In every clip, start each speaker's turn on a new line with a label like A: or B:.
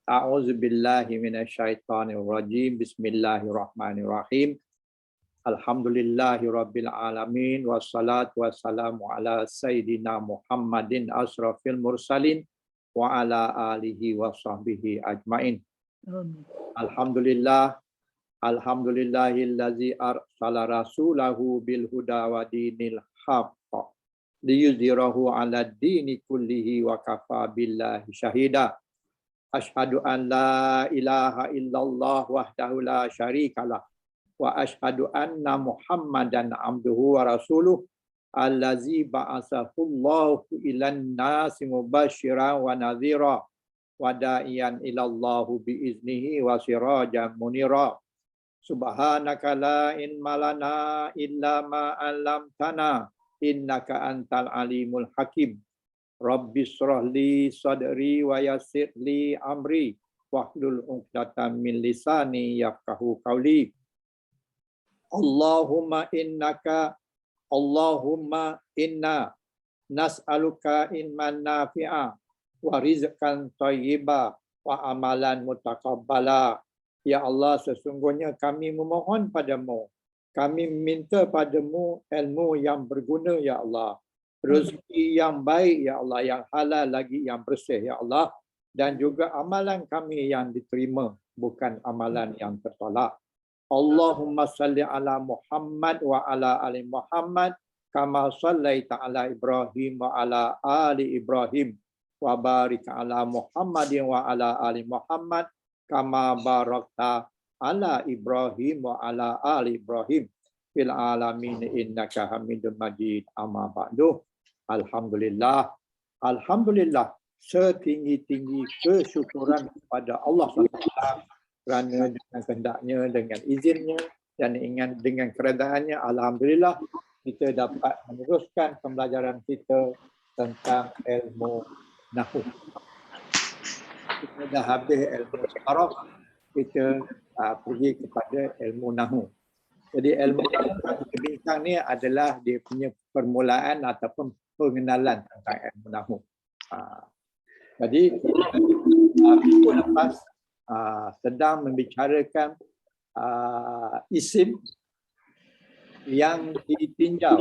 A: A'udzu billahi minasyaitonir rajim. Bismillahirrahmanirrahim. Alhamdulillahirabbil alamin wassalatu wassalamu ala sayidina Muhammadin asrafil mursalin wa ala alihi washabbihi ajmain. Alhamdulillah, alhamdulillahillazi arsala rasulahu bil huda wa dinil haqq liyuzhirahu 'ala dini kullihi wa kafa billahi syahida. Asyhadu an la ilaha illallah wahdahu la syarikalah wa asyhadu anna Muhammadan abduhu wa rasuluh allazi ba'atsahullahu ilan nasi mubasysyiran wa nadhira wa da'iyan ilallahu biiznihi wa sirajan munira. Subhanaka la ilma lana illa ma 'allamtana innaka antal alimul hakim. Rabbi shrah li sadri wa yassir li amri wahlul 'uqdatam min lisani yafqahu qawli. Allahumma inna nas'aluka ilman nafi'a wa rizqan thayyiba wa amalan mutaqabbala. Ya Allah, sesungguhnya kami memohon padamu, kami meminta padamu ilmu yang berguna ya Allah, rezeki yang baik ya Allah, yang halal lagi yang bersih ya Allah, dan juga amalan kami yang diterima, bukan amalan yang tertolak. Allahumma salli ala Muhammad wa ala ali Muhammad kama sallaita ala Ibrahim wa ala ali Ibrahim wa barik ala Muhammadin wa ala ali Muhammad kama barakta ala Ibrahim wa ala ali Ibrahim fil alamin innaka Hamidum Majid. Amma ba'du. Alhamdulillah, alhamdulillah, setinggi-tinggi kesyukuran kepada Allah SWT kerana dengan kehendaknya, dengan izinnya dan dengan keredaannya, alhamdulillah kita dapat meneruskan pembelajaran kita tentang ilmu nahwu. Kita dah habis ilmu saraf, kita pergi kepada ilmu nahwu. Jadi ilmu yang kita bincang ni adalah dia punya permulaan ataupun pengenalan tentang ilmu nahwu. Jadi minggu lepas sedang membicarakan isim yang ditinjau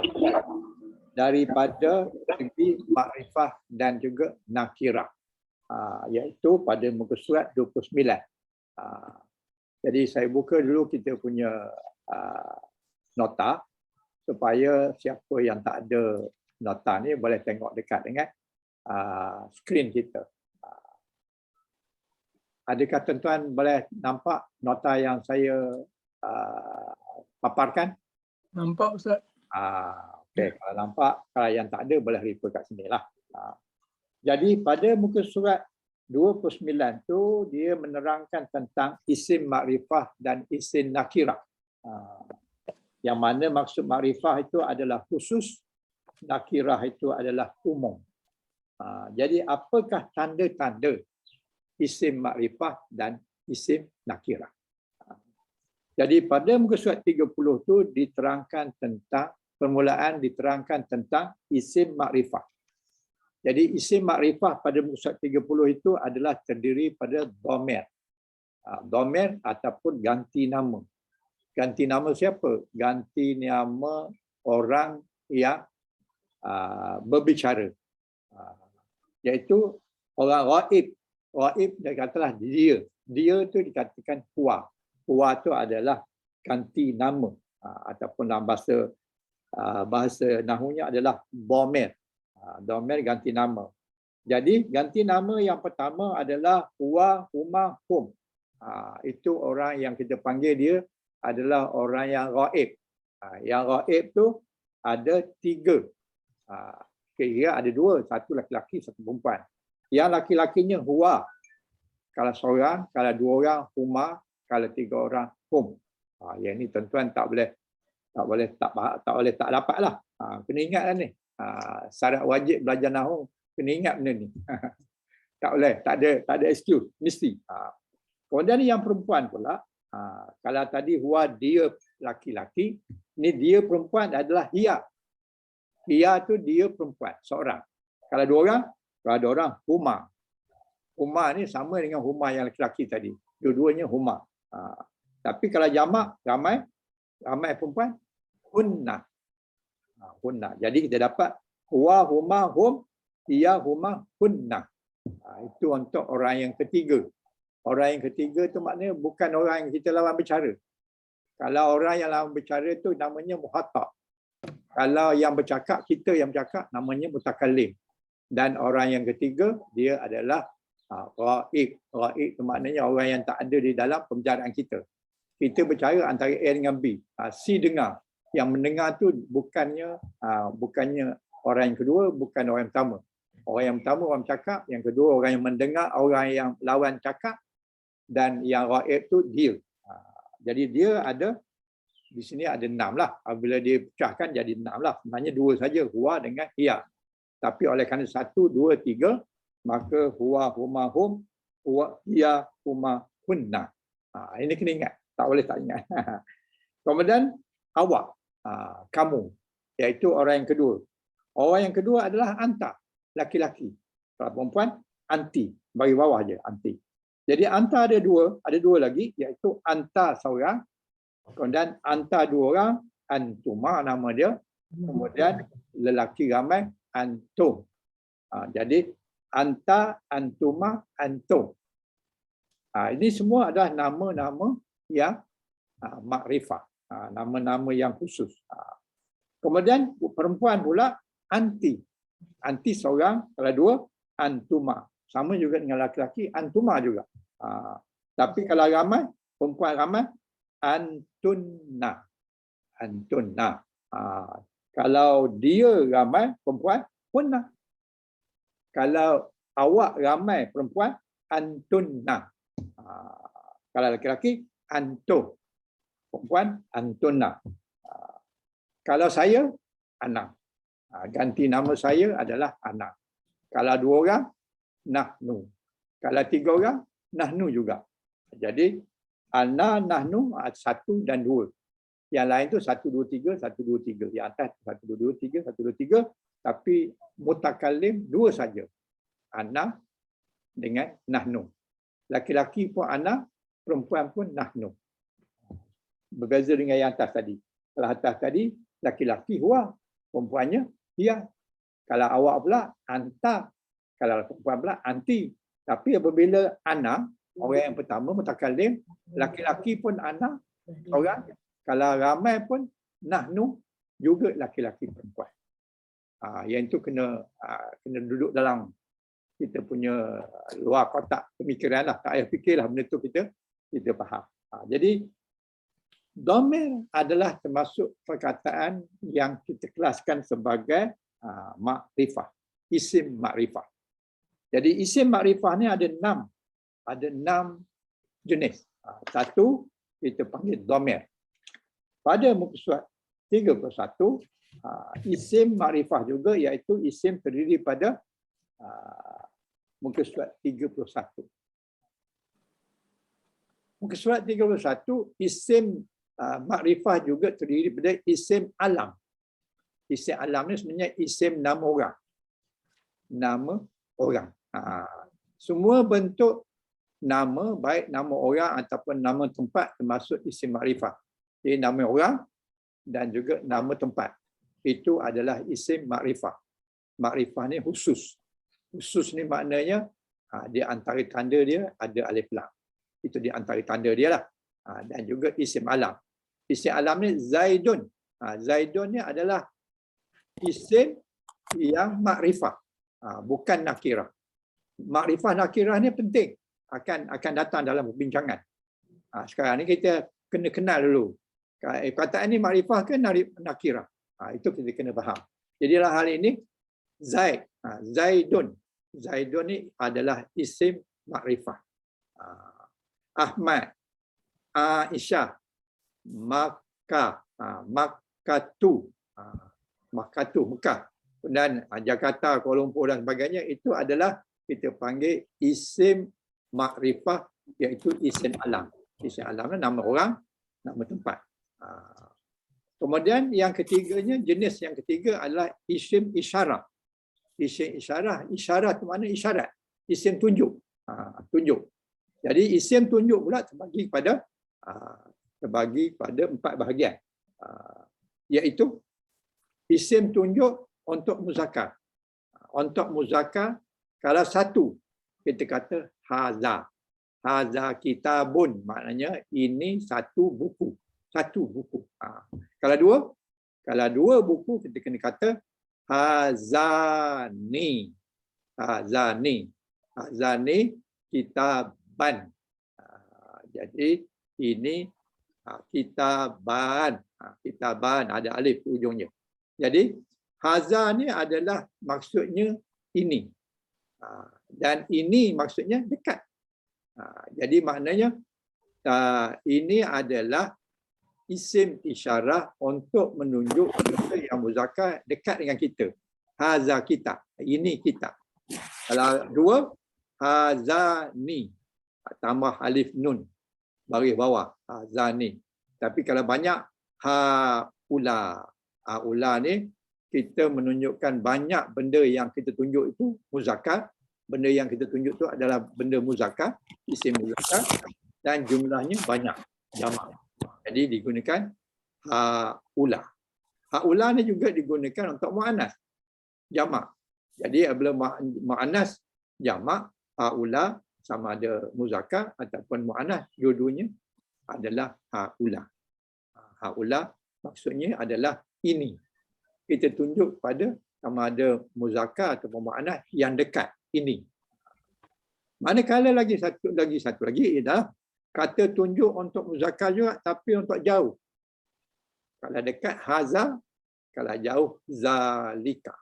A: daripada segi makrifah dan juga nakirah, iaitu pada muka surat 29. Jadi saya buka dulu kita punya nota supaya siapa yang tak ada nota ni boleh tengok dekat dengan skrin kita. Adakah tuan-tuan boleh nampak nota yang saya paparkan?
B: Nampak Ustaz.
A: Okey, kalau nampak, kalau yang tak ada boleh refer kat sini lah. Jadi pada muka surat 29 tu dia menerangkan tentang isim makrifah dan isim nakirah. Yang mana maksud makrifah itu adalah khusus, nakirah itu adalah umum. Jadi apakah tanda-tanda isim makrifah dan isim nakirah? Jadi pada muka surat 30 tu diterangkan tentang permulaan, diterangkan tentang isim makrifah. Jadi isim makrifah pada muka surat 30 itu adalah terdiri pada dhamir. Dhamir ataupun ganti nama. Ganti nama siapa? Ganti nama orang yang berbicara. Iaitu orang ghaib. Ghaib dia katalah dia. Dia tu dikatakan huwa. Huwa tu adalah ganti nama. Ataupun dalam bahasa nahwunya adalah dhamir. Dhamir ganti nama. Jadi ganti nama yang pertama adalah huwa, huma, hum. Itu orang yang kita panggil dia adalah orang yang ghaib. Yang ghaib tu ada 3. Kira ada 2, satu laki-laki, satu perempuan. Yang laki-lakinya huwa. Kalau seorang, kalau 2 orang huma, kalau 3 orang hum. Yang ni tuan-tuan tak boleh tak dapatlah. Kena ingatlah ni. Syarat wajib belajar nahwu kena ingat benda ni. Tak boleh, tak ada excuse, mesti. Kemudian yang perempuan pula, kalau tadi huwa dia laki-laki, ni dia perempuan adalah hiya. Hiya tu dia perempuan, seorang. Kalau 2 orang, Kalau ada orang huma. Huma ni sama dengan huma yang lelaki tadi. Dua-duanya huma. Tapi kalau jamak ramai perempuan, hunna. Hunna. Jadi kita dapat huwa, huma, hum, hiya, huma, hunna. Itu untuk orang yang ketiga. Orang yang ketiga tu maknanya bukan orang yang kita lawan bercara. Kalau orang yang lawan bercara tu namanya muhatab. Kalau yang bercakap, kita yang bercakap namanya mutakallim. Dan orang yang ketiga dia adalah ghaib. Ghaib tu maknanya orang yang tak ada di dalam pembicaraan kita. Kita bercara antara A dengan B. C dengar. Yang mendengar tu bukannya orang yang kedua, bukan orang yang pertama. Orang yang pertama orang bercakap, yang kedua orang yang mendengar, orang yang lawan cakap, dan yang ghaib tu dia. Jadi dia ada di sini ada 6 lah. Bila dia pecahkan jadi 6 lah. Sebenarnya 2 saja, huwa dengan hiya. Tapi oleh kerana 1, 2, 3, maka huwa, huma, hum, huwa, hiya, huma, hunna. Ini kena ingat. Tak boleh tak ingat. Kemudian awak, kamu, iaitu orang yang kedua. Orang yang kedua adalah anta, laki-laki. Kalau perempuan, anti. Bagi bawah je, anti. Jadi anta ada dua lagi, iaitu anta seorang. Kemudian anta 2 orang, antuma nama dia. Kemudian lelaki ramai, antum. Jadi anta, antuma, antum. Ini semua adalah nama-nama yang makrifah. Nama-nama yang khusus. Kemudian perempuan pula anti. Anti seorang, kalau 2, antuma. Sama juga dengan laki-laki, antuma juga. Tapi kalau ramai, perempuan ramai, antunna. Antunna. Kalau dia ramai, perempuan, hunna. Kalau awak ramai, perempuan, antunna. Kalau laki-laki, antum. Perempuan, antunna. Kalau saya, ana. Ganti nama saya adalah ana. Kalau 2 orang, nahnu. Kalau 3 orang, nahnu juga. Jadi, ana, nahnu, 1 dan 2. Yang lain tu 1, 2, 3, 1, 2, 3. Yang atas 1, 2, 3, 1, 2, 3. Tapi mutakallim 2 saja. Ana dengan nahnu. Laki-laki pun ana, perempuan pun nahnu. Berbeza dengan yang atas tadi. Kalau atas tadi, laki-laki huwa, perempuannya hiya. Kalau awak pula, anta. Kalau perempuan pula, anti. Tapi apabila ana, orang yang pertama, mutakallim, laki-laki pun ana, orang. Kalau ramai pun, nahnu, juga laki-laki perempuan. Yang itu kena duduk dalam kita punya luar kotak pemikiran lah. Tak payah fikirlah benda tu kita faham. Jadi, dhamir adalah termasuk perkataan yang kita kelaskan sebagai makrifah. Isim makrifah. Jadi isim makrifah ni ada 6. Ada 6 jenis. Satu, kita panggil dhamir. Pada muka surat 31, isim makrifah juga iaitu isim terdiri pada muka surat 31. Muka surat 31, isim makrifah juga terdiri pada isim alam. Isim alam ni sebenarnya isim nama orang. Nama orang. Semua bentuk nama, baik nama orang ataupun nama tempat termasuk isim makrifah. Jadi nama orang dan juga nama tempat. Itu adalah isim makrifah. Makrifah ni khusus. Khusus ni maknanya di antara tanda dia ada alif lam. Itu di antara tanda dia lah. Dan juga isim alam. Isim alam ni Zaidun. Zaidun ni adalah isim yang makrifah. Bukan nakirah. Makrifah nakirah ni penting. Akan datang dalam perbincangan. Sekarang ni kita kena kenal dulu. Kataan ni makrifah ke nakirah? Itu kita kena faham. Jadi dalam hal ini, Zaid. Zaidun. Zaidun ni adalah isim makrifah. Ahmad, Aisyah, Makkah, Makkatu, Mekah, dan Jakarta, Kuala Lumpur dan sebagainya, itu adalah kita panggil isim makrifah, iaitu isim alam. Isim alam ni nama orang, nama tempat. Kemudian yang ketiganya, jenis yang ketiga adalah isim isyarat. isim isyarah. Isyarah tu mana isyarat. Isim tunjuk. Tunjuk. Jadi isim tunjuk pula terbagi pada 4 bahagian. Iaitu isim tunjuk untuk muzakkar. Untuk muzakkar, kalau satu, kita kata haza. Haza kitabun, maknanya ini satu buku. Satu buku. Kalau dua buku, kita kena kata hazani. Hazani. Hazani kitaban. Jadi ini kitaban. Kitaban ada alif ujungnya. Jadi haza ni adalah maksudnya ini. Dan ini maksudnya dekat. Jadi maknanya ini adalah isim isyarah untuk menunjuk benda yang muzakkar dekat dengan kita. Haza kita. Ini kita. Kalau dua, hazani. Tambah alif nun. Baris bawah. Hazani. Tapi kalau banyak, haula. Haula ni kita menunjukkan banyak benda yang kita tunjuk itu muzakkar. Benda yang kita tunjuk itu adalah benda muzakkar, isim muzakkar, dan jumlahnya banyak, jamak. Jadi digunakan haula. Haula ni juga digunakan untuk muannas, jamak. Jadi apabila muannas jamak, haula sama ada muzakkar ataupun muannas, dua-duanya adalah haula. Haula maksudnya adalah ini. Kita tunjuk pada sama ada muzakkar ataupun muannas yang dekat. Ini. Manakala lagi satu lagi ialah kata tunjuk untuk muzakkar juga tapi untuk jauh. Kalau dekat haza, kalau jauh zalika.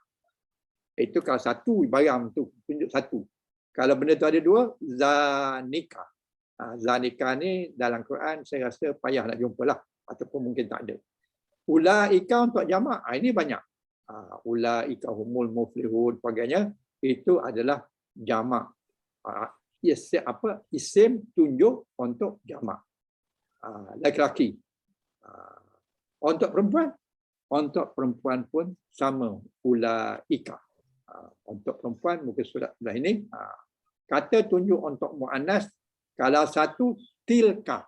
A: Itu kalau satu barang tu tunjuk satu. Kalau benda tu ada dua, zanika. Zanika ni dalam Quran saya rasa payah nak jumpalah ataupun mungkin tak ada. Ulaika untuk jamak, ini banyak. Ulaika humul muflihun sebagainya. Itu adalah jamak. Isim tunjuk untuk jamak. Laki-laki. Untuk perempuan pun sama. Ulaika. Untuk perempuan muka surat sebelah ini. Kata tunjuk untuk muannas, kalau satu tilka.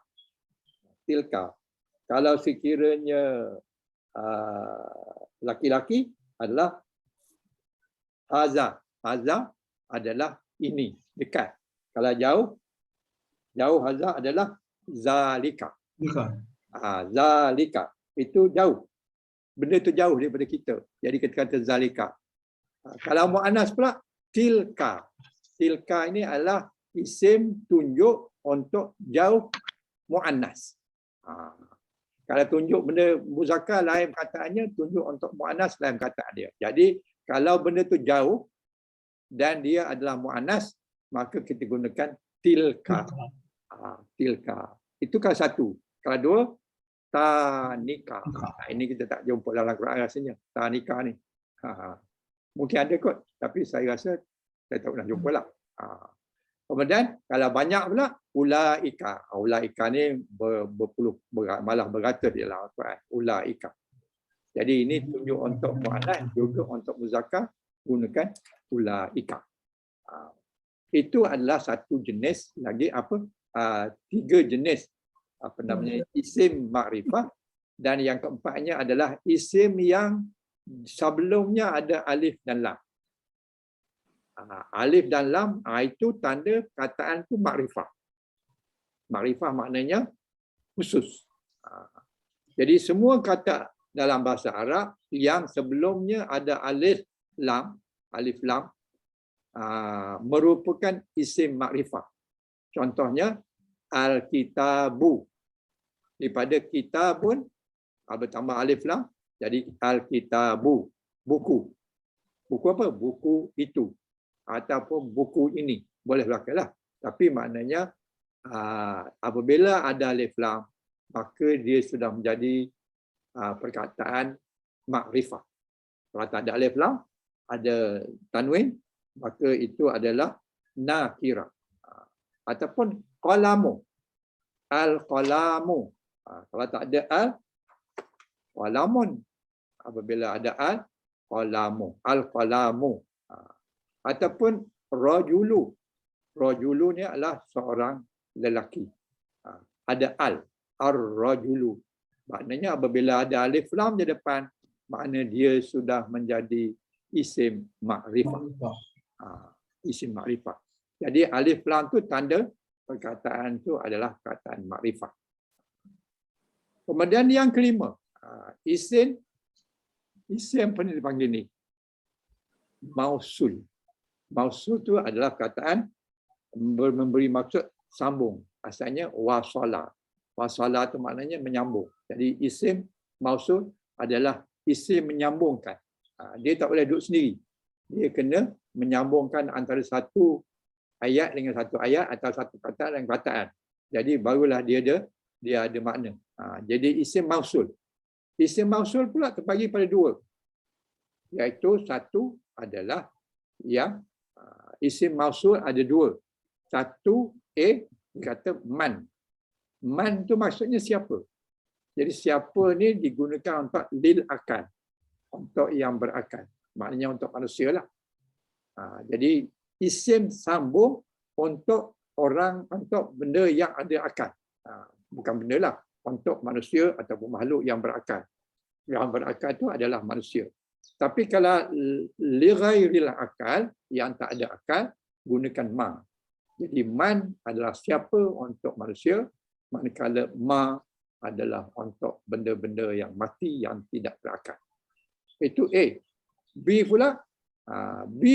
A: Tilka. Kalau sekiranya laki-laki adalah haza. Haza adalah ini, dekat. Kalau jauh haza adalah zalika. Zalika. Itu jauh. Benda itu jauh daripada kita. Jadi kita kata zalika. Kalau muannas pula, tilka. Tilka ini adalah isim tunjuk untuk jauh muannas. Kalau tunjuk benda muzakkar lain perkataannya, tunjuk untuk muannas lain perkataan dia. Jadi kalau benda itu jauh dan dia adalah muannas, maka kita gunakan tilka. Tilka. Itu kalau satu. Kalau dua, tanika. Ini kita tak jumpa dalam Quran rasanya. Tanika ni. Mungkin ada kot, tapi saya rasa saya tak pernah jumpa lah. Kemudian kalau banyak pula, ulaika. Ulaika ni berpuluh, malah beratus di dalam Quran. Ulaika. Jadi ini tunjuk untuk muannas, juga untuk muzakkar, gunakan ulaika. Itu adalah satu jenis lagi tiga jenis isim makrifah, dan yang keempatnya adalah isim yang sebelumnya ada alif dan lam. Alif dan lam itu tanda kataan itu makrifah. Makrifah maknanya khusus. Jadi semua kata dalam bahasa Arab yang sebelumnya ada alif lam merupakan isim makrifah. Contohnya al-kitabu. Daripada kitabun bertambah alif lam jadi al-kitabu, buku. Buku apa? Buku itu ataupun buku ini. Boleh belakalah. Tapi maknanya apabila ada alif lam, maka dia sudah menjadi perkataan makrifah. Kalau tak ada alif lam, ada tanwin, maka itu adalah nakirah. Ataupun qalamu. Al-qalamu. Kalau tak ada al, qalamun. Apabila ada al, qalamu. Al-qalamu. Ataupun rajulu. Rajulu ni adalah seorang lelaki. Ada ar-rajulu. Maknanya apabila ada alif lam di depan, makna dia sudah menjadi isim makrifah. Isim makrifah. Jadi alif lam tu tanda perkataan tu adalah perkataan makrifah. Kemudian yang kelima, isim apa ni dipanggil ni? Mausul. Mausul tu adalah perkataan memberi maksud sambung. Asalnya wasala. Wasala tu maknanya menyambung. Jadi isim mausul adalah isim menyambungkan. Dia tak boleh duduk sendiri. Dia kena menyambungkan antara satu ayat dengan satu ayat atau satu perkataan dengan perkataan. Jadi barulah dia ada makna. Jadi isim mausul. Isim mausul pula terbagi pada dua. Iaitu satu adalah yang isim mausul ada dua. Satu kata man. Man tu maksudnya siapa. Jadi siapa ni digunakan untuk lil akal. Untuk yang berakal. Maknanya untuk manusia lah. Jadi isim sambung untuk orang, untuk benda yang ada akal. Bukan benda lah. Untuk manusia ataupun makhluk yang berakal. Yang berakal itu adalah manusia. Tapi kalau li ghairil akal, yang tak ada akal, gunakan ma. Jadi man adalah siapa untuk manusia, manakala ma adalah untuk benda-benda yang mati yang tidak berakal. Itu A. B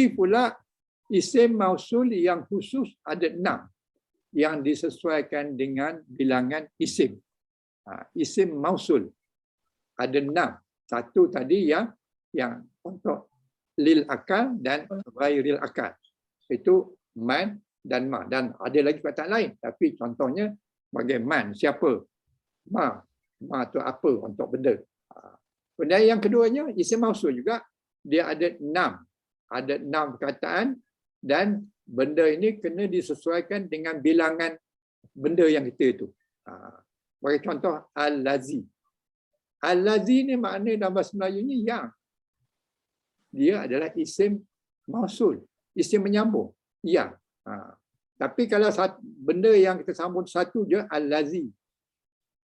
A: pula, isim mausul yang khusus ada 6 yang disesuaikan dengan bilangan isim. Isim mausul ada 6. Satu tadi yang untuk lil akal dan ghairil akal. Itu man dan ma. Dan ada lagi perkataan lain. Tapi contohnya sebagai man, siapa? Ma tu apa untuk benda. Kemudian yang keduanya, isim mausul juga, dia ada 6. Ada 6 perkataan dan benda ini kena disesuaikan dengan bilangan benda yang kita itu. Bagi contoh, al-lazi. Al-lazi ni makna dalam bahasa Melayu ni yang. Dia adalah isim mausul. Isim menyambung. Yang. Tapi kalau benda yang kita sambung satu je, al-lazi.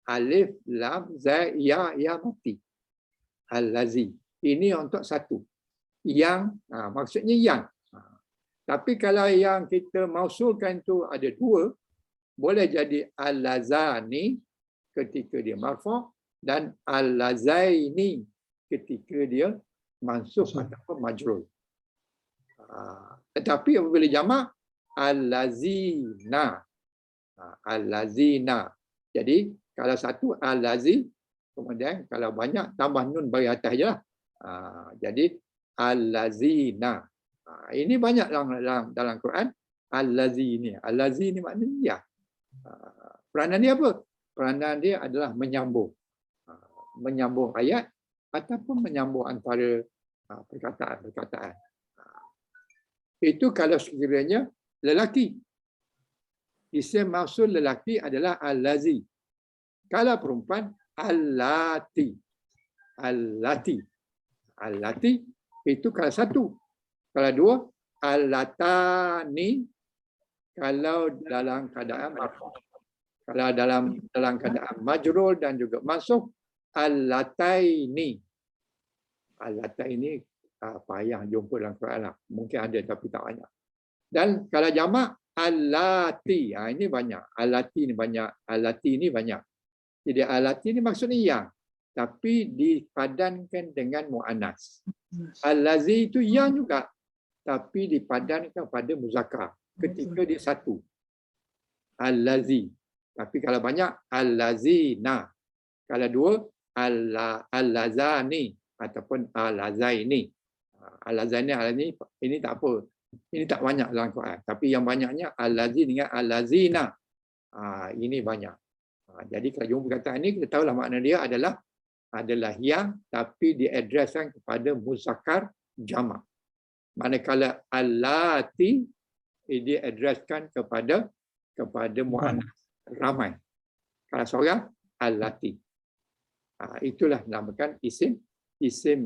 A: Alif, lam, za, ya mati. Al-lazi. Ini untuk satu. Yang, maksudnya yang. Tapi kalau yang kita mausulkan tu ada dua, boleh jadi al-lazani ketika dia marfu' dan al-lazaini ketika dia mansub ataupun majrur. Tetapi apabila jamak, al-lazina. Al-lazina. Jadi kalau satu al-lazi, kemudian kalau banyak tambah nun bagi atas je lah. Jadi al-lazina. Ini banyak dalam Quran. Al-lazi ni. Al-lazi ni maknanya ya. Peranan dia apa? Peranan dia adalah menyambung. Menyambung ayat ataupun menyambung antara perkataan-perkataan. Itu kalau sekiranya lelaki. Isim mausul lelaki adalah al-lazi. Kalau perempuan, al-lati. Al-lati. Al-lati itu kalau satu. Kalau dua, al-latani kalau dalam keadaan marfu'. Kalau dalam keadaan majrur dan juga mansub, al-lataini. Al-lataini payah jumpa dalam Quran lah. Mungkin ada tapi tak banyak. Dan kalau jamak, al-lati. Ini banyak. Al-lati ni banyak. Al-lati ni banyak. Jadi al-lati ni maksudnya yang. Tapi dipadankan dengan mu'annas. Al-lazi itu yang juga. Tapi dipadankan pada muzakkar. Ketika dia satu. Al-lazi. Tapi kalau banyak, al-lazina. Kalau dua, al-lazani. Ataupun al-lazaini. Al-lazaini, ini tak apa. Ini tak banyak dalam Quran. Tapi yang banyaknya, al-lazi dengan al-lazina. Ini banyak. Jadi kalau jumpa perkataan ini, kita tahulah makna dia adalah yang, tapi diadreskan kepada muzakkar jamak. Manakala allati diadreskan kepada muannas ramai. Kalau seorang allati. Itulah dinamakan isim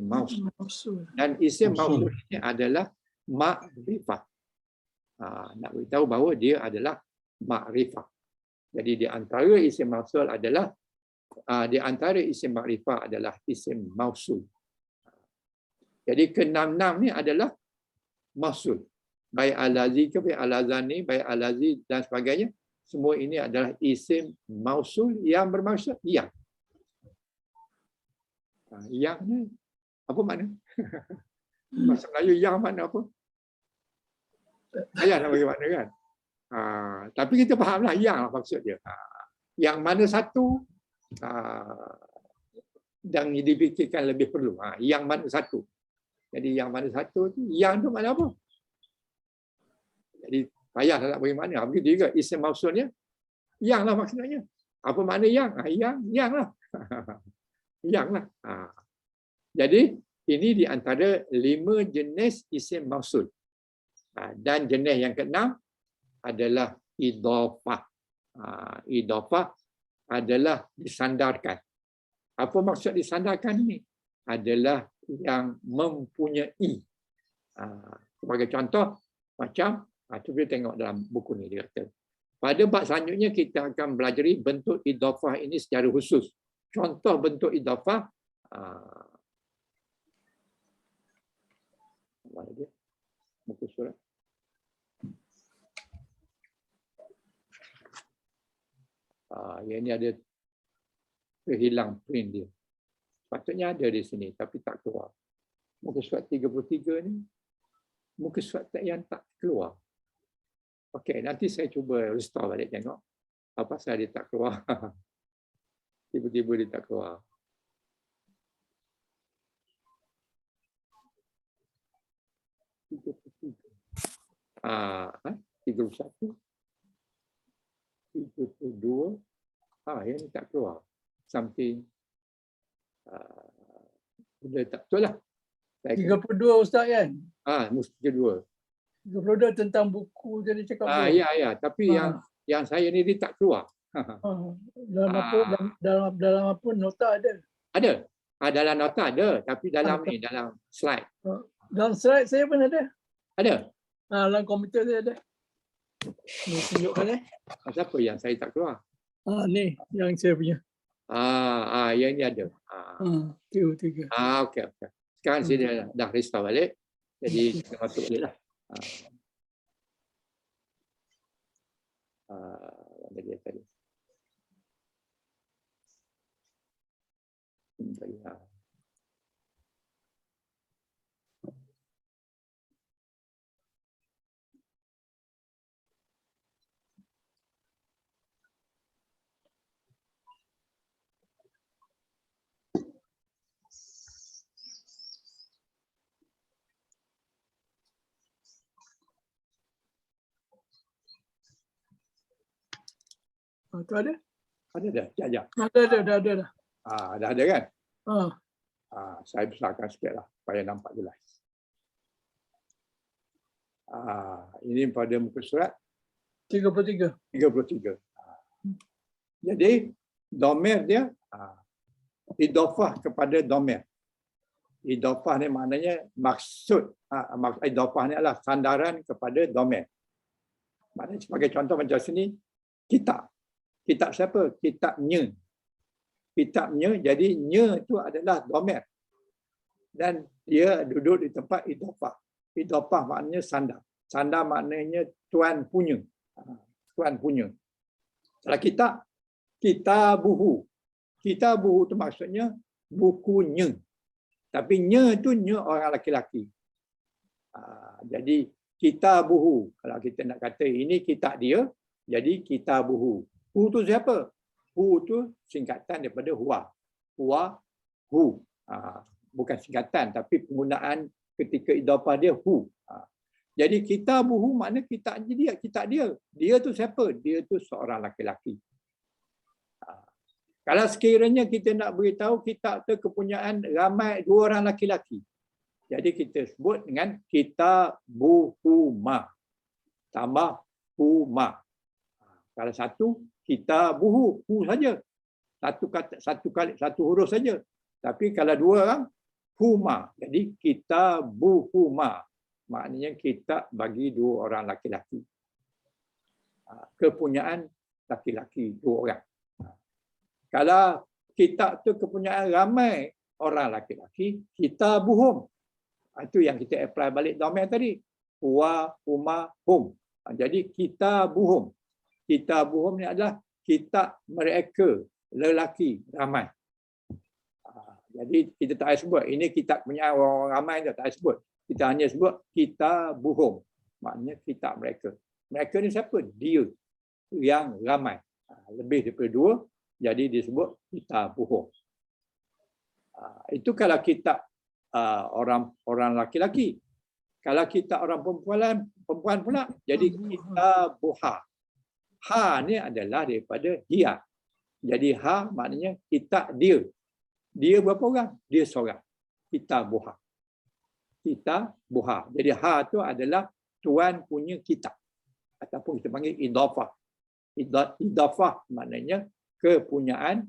A: mausul. Dan isim mausul ini adalah ma'rifah. Nak beritahu bahawa dia adalah ma'rifah. Jadi di antara isim mausul adalah di antara isim ma'rifah adalah isim mausul. Jadi keenam-enam ni adalah mausul. Baik al-lazi ke baik al-lazani, baik al-lazi dan sebagainya, semua ini adalah isim mausul yang bermaksud yang. Yang ni apa makna? Bahasa Melayu yang makna apa? Saya nak bagi makna kan. Tapi kita fahamlah yang lah maksud dia. Yang mana satu dan dipikirkan lebih perlu. Yang mana satu. Jadi yang mana satu tu, yang tu makna apa? Jadi payahlah nak bagi makna. Begitu juga isim mausulnya, yang lah maksudnya. Apa makna yang? Yang lah. Yang lah. Jadi ini di antara 5 jenis isim mausul. Dan jenis yang keenam adalah idhafah. Idhafah adalah disandarkan. Apa maksud disandarkan ini? Adalah yang mempunyai. Sebagai contoh, macam, cuba tengok dalam buku ni dia kata. Pada bab selanjutnya kita akan belajar bentuk idhafah ini secara khusus. Contoh bentuk idhafah, mana dia? Muka surat. Yang ini ada terhilang print dia. Patutnya ada di sini tapi tak keluar. Muka surat 33 ni, muka surat yang tak keluar. Okey, nanti saya cuba restore balik tengok apa pasal dia tak keluar. Tiba-tiba dia tak keluar. Ah, 31, 32. Yang ni tak keluar. Something. Benda tak betul lah.
B: 32 Ustaz kan?
A: Mesti 32.
B: 32 tentang buku jadi cakap.
A: Ya. Tapi yang saya ni dia tak keluar.
B: Dalam apa nota ada?
A: Ada. Dalam nota ada. Tapi dalam ni, dalam slide.
B: Dalam slide saya pun ada.
A: Ada.
B: Dalam komputer saya ada. Ni tunjukkan
A: Siapa yang saya tak keluar?
B: Ni yang saya punya.
A: Yang ni ada.
B: 3.
A: Okey. Sekarang saya dah restore balik. Jadi kita masuk balik lah. Mana dia tadi?
B: Tu ada?
A: Ada dah. Sekejap.
B: Ada.
A: Dah ada kan? Saya besarkan sikit lah supaya nampak jelas. Ini pada muka surat
B: 33.
A: Jadi dhamir dia idhafah kepada dhamir. Idhafah ni maknanya maksud idhafah ni adalah sandaran kepada dhamir. Maknanya sebagai contoh macam sini, kitab. Kitab siapa? Kitabnya. Kitabnya, jadi nya itu adalah dhamir. Dan dia duduk di tempat idhafah. Idhafah maknanya sandar. Sandar maknanya tuan punya. Tuan punya. Kalau kitab, kitabuhu. Kitabuhu itu maksudnya bukunya. Tapi nya itu nya orang lelaki. Jadi kitabuhu. Kalau kita nak kata ini kitab dia, jadi kitabuhu. Hu tu siapa? Hu tu singkatan daripada huwa. Huwa, hu. Bukan singkatan tapi penggunaan ketika idhafah dia hu. Jadi kitabuhu makna kitab dia, kitab dia. Dia tu siapa? Dia tu seorang lelaki. Kalau sekiranya kita nak beritahu kitab tu kepunyaan ramai 2 orang lelaki. Jadi kita sebut dengan kitabuhuma. Tambah huma. Kalau satu kitabuhu, hu saja. Satu huruf saja. Tapi kalau 2 orang, huma. Jadi kitabuhuma. maknanya kita bagi 2 orang laki-laki. Kepunyaan laki-laki 2 orang. Kalau kita tu kepunyaan ramai orang laki-laki, kita buhum. Itu yang kita apply balik domain tadi. Huwa, huma, hum. Jadi kita buhum. Kita buhum ni adalah kita mereka lelaki ramai. Jadi kita tak payah sebut ini kita punya orang ramai, tak payah sebut. Kita hanya sebut kita buhum. Maknanya kita mereka. Mereka ni siapa? Dia yang ramai. Lebih daripada 2, jadi disebut kita buhum. Itu kalau kita orang laki-laki. Kalau kita orang perempuan pula, jadi kita buha. Ha ni adalah daripada dia. Jadi ha maknanya kita dia. Dia berapa orang? Dia seorang. Kita buha. Kita buha. Jadi ha tu adalah tuan punya kita. Ataupun kita panggil idafah. Idafah maknanya kepunyaan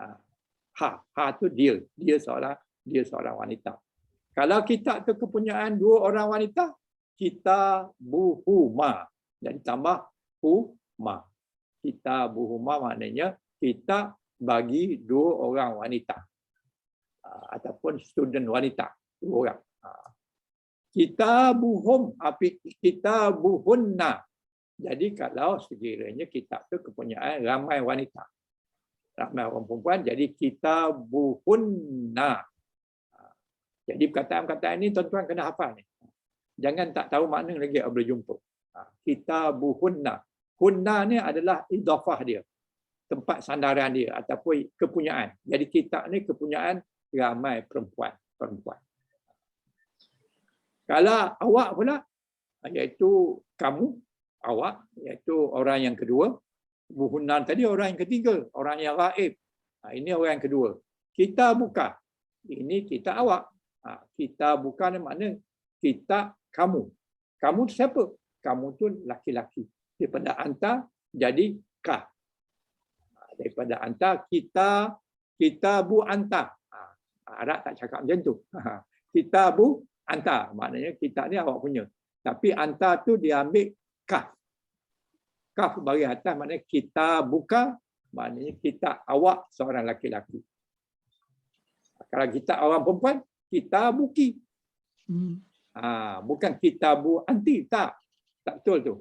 A: ha. Ha tu dia. Dia seorang wanita. Kalau kita tu kepunyaan 2 orang wanita, kita buhuma. Jadi tambah huma. Kita buhuma maknanya kita bagi 2 orang wanita. Ataupun student wanita 2 orang. Kita buhum, kita buhunna. Jadi kalau sekiranya kita tu kepunyaan ramai wanita, ramai orang perempuan, jadi kita buhunna. Jadi perkataan-perkataan ini tuan-tuan kena hafal ni. Jangan tak tahu makna lagi boleh jumpa. Kita buhunna. Hunna ni adalah idafah dia. Tempat sandaran dia ataupun kepunyaan. Jadi kita ni kepunyaan ramai perempuan. Kalau awak pula, iaitu kamu, awak, iaitu orang yang kedua. Buhunna tadi orang yang ketiga, orang yang gaib. Ini orang yang kedua. Kita buka. Ini kita awak. Kita bukan makna kita kamu. Kamu tu siapa? Kamu tu laki-laki. Daripada anta jadi ka. Daripada anta kita bu anta. Arab tak cakap macam tu. Kita bu anta. Maknanya kita ni awak punya. Tapi anta tu dia ambil ka. Kaf bagi atas maknanya kita buka. Maknanya kita awak seorang laki-laki. Kalau kita orang perempuan, kita buki. Bukan kita bu anti. Tak betul tu.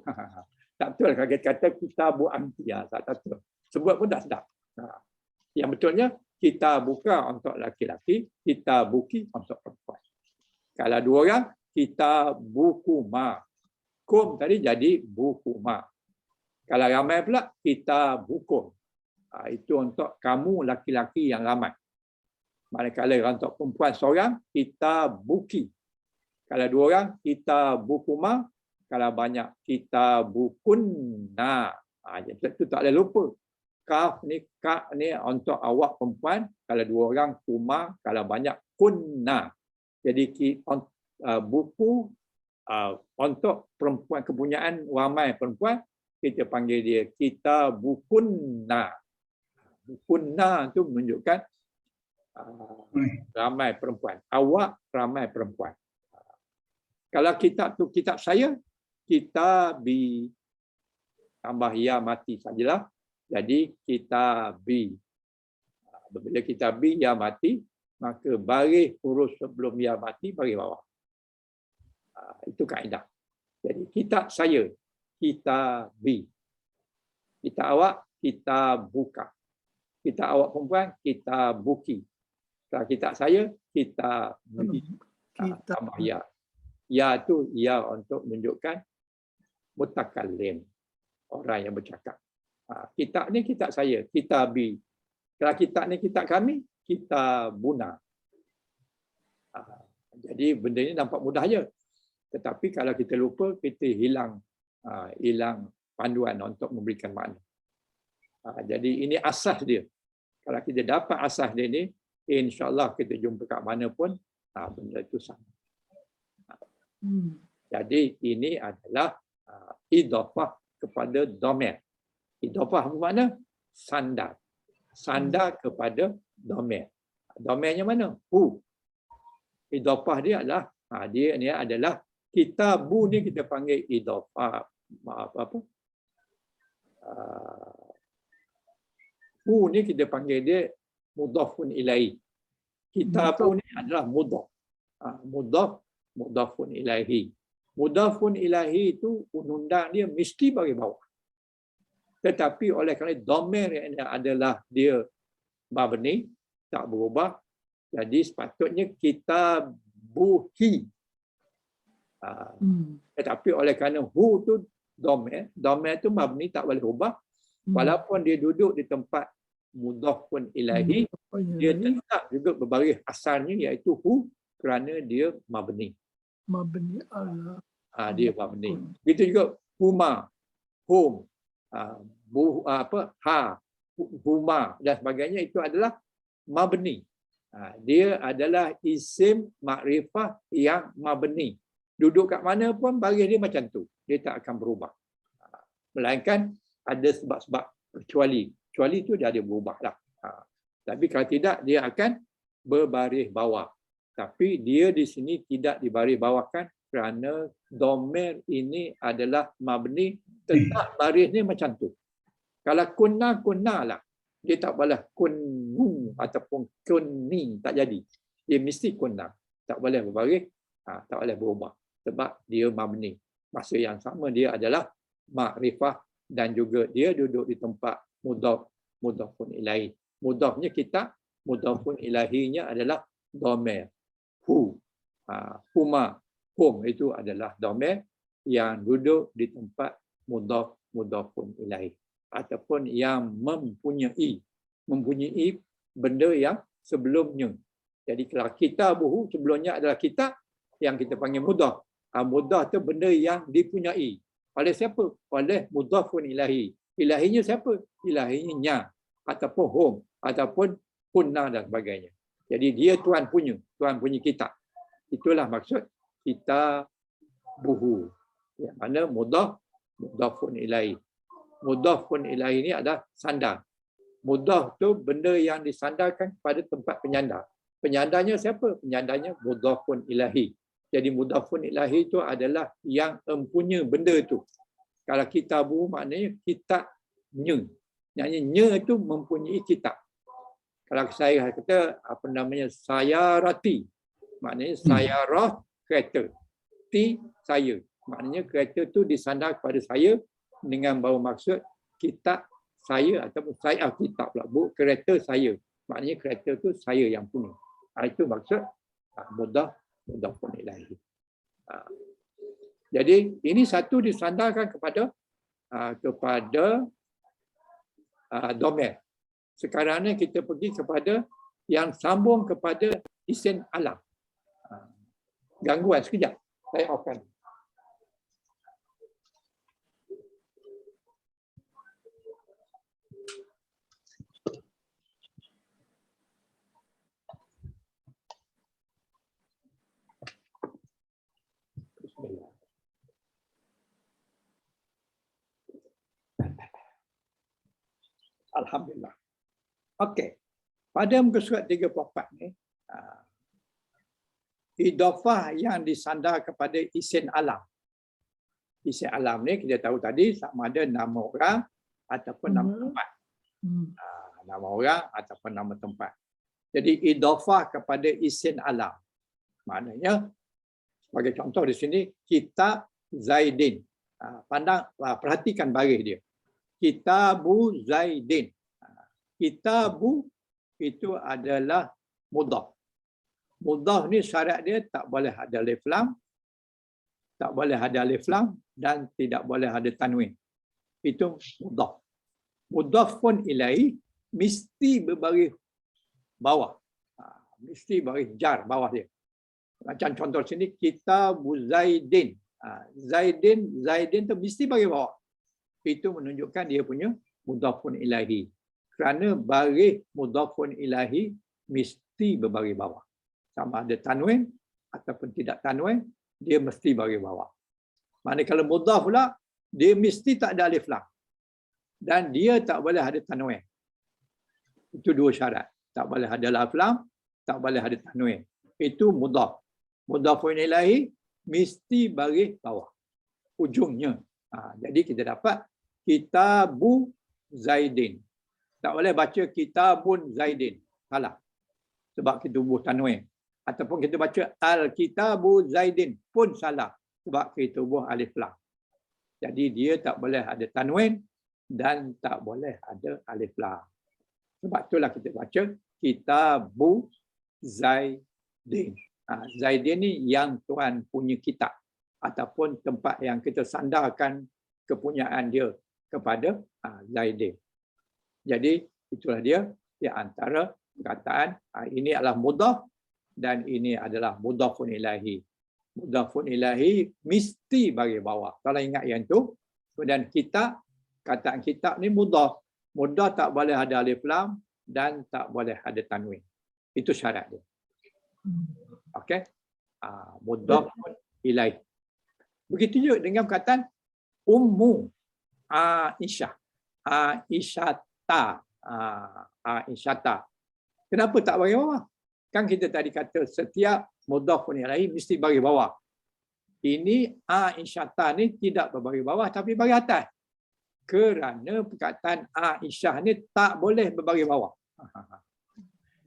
A: Tak betul kalau kita kata kita bu anti. Tak betul. Sebut pun tak sedap. Yang betulnya, kita buka untuk laki-laki, kita buki untuk perempuan. Kalau 2 orang, kita bukuma. Kum tadi jadi bukuma. Kalau ramai pula, kita bukum. Itu untuk kamu laki-laki yang ramai. Manakala untuk perempuan seorang, kita buki. Kalau 2 orang, kita bukuma. Kalau banyak, kita bukunna. Itu tak boleh lupa. Kaf ni, ka ni untuk awak perempuan. Kalau 2 orang, kuma. Kalau banyak, kunna. Jadi buku untuk perempuan, kepunyaan ramai perempuan, kita panggil dia kita bukunna. Bukunna tu menunjukkan ramai perempuan. Awak ramai perempuan. Kalau kitab tu kitab saya, kita bi tambah ya mati sajalah. Jadi kita bi. Bila kita bi ya mati, maka baris huruf sebelum ya mati baris bawah. Itu kaedah. Jadi kitab saya, kita bi. Kita awak, kita buka. Kita awak perempuan, kita buki. Kalau kitab saya, kita bi. Tambah ya. Ya tu ya untuk menunjukkan mutakallim, orang yang bercakap. Kitab ni kitab saya, kita bi. Kalau kitab ni kitab kami, kita buna. Jadi benda ni nampak mudah je. Tetapi kalau kita lupa, kita hilang panduan untuk memberikan makna. Jadi ini asas dia. Kalau kita dapat asas dia ni, insya-Allah kita jumpa kat mana pun, benda itu sama. Jadi ini adalah idafah kepada domain. Idafah apa makna? Sandar. Sandar kepada domain. Domainnya mana? Hu. Idafah dia adalah dia ni adalah Kitabu ni kita panggil idhafah. Apa? Hu ni kita panggil dia mudhafun ilaihi. Kitabu ni adalah mudhaf. Mudhafun ilaihi. Mudhafun ilaihi itu undang dia mesti bagi bawah. Tetapi oleh kerana dhamir yang adalah dia mabni, tak berubah, jadi sepatutnya kitabuhi. Tetapi oleh kerana hu tu dhamir tu mabni tak boleh ubah. Walaupun dia duduk di tempat mudhafun ilaihi, dia tetap juga berbaris asalnya iaitu hu kerana dia mabni.
B: Mabni ala.
A: Dia mabni. Begitu juga huma, hum, huma dan sebagainya itu adalah mabni. Dia adalah isim makrifah yang mabni. Duduk kat mana pun baris dia macam tu. Dia tak akan berubah. Melainkan ada sebab-sebab kecuali. Kecuali itu dia ada berubah lah. Tapi kalau tidak, dia akan berbaris bawah. Tapi dia di sini tidak dibaris bawahkan kerana dhamir ini adalah mabni, tetap baris ni macam tu. Kalau kunna lah. Dia tak boleh kunnu ataupun kunni, tak jadi. Dia mesti kunna. Tak boleh berbaris, tak boleh berubah. Sebab dia mabni. Masa yang sama dia adalah makrifah dan juga dia duduk di tempat mudhafun ilaihi. Mudhafnya kita, mudhafun ilaihinya adalah dhamir. Hu, huma, hum itu adalah dhamir yang duduk di tempat mudhafun ilaihi ataupun yang mempunyai benda yang sebelumnya. Jadi kalau kitabuhu sebelumnya adalah kitab yang kita panggil mudhaf. Mudhaf tu benda yang dipunyai. Oleh siapa? Oleh mudhafun ilaihi. Ilahinya siapa? Ilahinya ataupun hum ataupun kunna dan sebagainya. Jadi dia Tuhan punya kitab. Itulah maksud kitabuhu. Yang mana mudhafun ilaihi. Mudhafun ilaihi ini adalah sandar. Mudhaf tu benda yang disandarkan kepada tempat penyandar. Penyandarnya siapa? Penyandarnya mudhafun ilaihi. Jadi mudhafun ilaihi itu adalah yang mempunyai benda tu. Kalau kitabu maknanya kitabnya. Yang nya itu mempunyai kitab. Kalau saya kata apa namanya sayarati, maknanya sayarah kereta. Ti saya. Maknanya kereta tu disandar kepada saya dengan bawa maksud kitab saya ataupun saya kitab pula, kereta saya. Maknanya kereta tu saya yang punya. Itu maksud mudhafun ilaihi. Jadi ini satu disandarkan kepada dhamir. Sekarang ni kita pergi kepada yang sambung kepada isim alam. Gangguan sekejap. Saya offkan. Alhamdulillah. Okey. Pada muka surat 34 ni, idhafah yang disandar kepada isim alam. Isim alam ni kita tahu tadi sama ada nama orang ataupun nama tempat. Nama orang ataupun nama tempat. Jadi idhafah kepada isim alam. Maknanya sebagai contoh di sini kitab Zaidin. Perhatikan baris dia. Kitabu Zaidin. Kitabu itu adalah mudhaf. Mudhaf ni syarat dia tak boleh ada alif lam, tak boleh ada alif lam dan tidak boleh ada tanwin. Itu mudhaf. Mudhafun ilaihi mesti berbaris bawah. Mesti baris jar bawah dia. Macam contoh sini Kitabu Zaidin. Zaidin tu mesti baris bawah. Itu menunjukkan dia punya mudhafun ilaihi. Kerana baris mudhafun ilaihi mesti berbaris bawah. Sama ada tanwin ataupun tidak tanwin, dia mesti baris bawah. Manakala mudhaf pula, dia mesti tak ada alif lam. Dan dia tak boleh ada tanwin. Itu dua syarat. Tak boleh ada alif lam, tak boleh ada tanwin. Itu mudhaf. Mudhafun ilaihi mesti baris bawah. Ujungnya. Jadi kita dapat Kitabu Zaidin. Tak boleh baca Kitabun Zaidin. Salah. Sebab kita bubuh tanwin. Ataupun kita baca Al-Kitabu Zaidin pun salah. Sebab kita bubuh alif lam. Jadi dia tak boleh ada tanwin dan tak boleh ada alif lam. Sebab itulah kita baca Kitabu Zaidin. Zaidin ni yang Tuhan punya kitab. Ataupun tempat yang kita sandarkan kepunyaan dia kepada Zaidin. Jadi itulah dia di antara perkataan ini adalah mudhaf dan ini adalah mudhafun ilahi. Mudhafun ilahi mesti bagi bawah. Kalau ingat yang tu. Kemudian kitab, kataan kitab ni mudhaf. Mudhaf tak boleh ada alif lam dan tak boleh ada tanwin. Itu syarat dia. Okey. Mudhafun ilahi. Begitu juga dengan perkataan Ummu Aisyah. Aisyata. Aisyata. Kenapa tak bagi bawah? Kan kita tadi kata setiap mudhafun ilahi mesti bagi bawah. Ini Aisyata ni tidak berbagi bawah tapi bagi atas. Kerana perkataan Aisyah ni tak boleh berbagi bawah.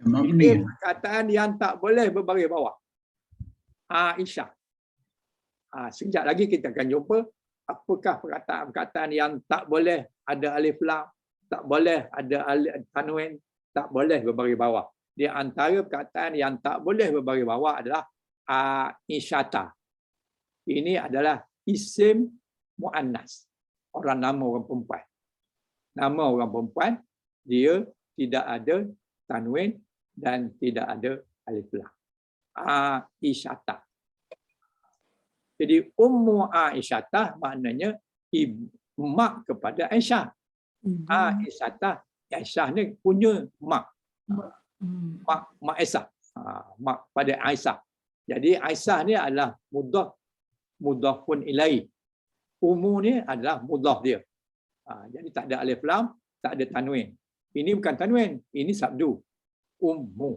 A: Ini perkataan yang tak boleh berbagi bawah. Aisyah. Sekejap lagi kita akan jumpa apakah perkataan-perkataan yang tak boleh ada alif lam, tak boleh ada tanwin, tak boleh berbagi bawah. Di antara perkataan yang tak boleh berbagi bawah adalah Aisyata. Ini adalah isim muannas. Nama orang perempuan. Nama orang perempuan, dia tidak ada tanwin dan tidak ada alif lam. Aisyata. Jadi Ummu Aisyata maknanya mak kepada Aisyah. Aisyata, Aisyah ni punya mak. Mak Aisyah. Mak pada Aisyah. Jadi Aisyah ni adalah mudhafun ilaih. Ummu ni adalah mudhaf dia. Jadi tak ada alif lam, tak ada tanwin. Ini bukan tanwin, ini sabdu. Ummu.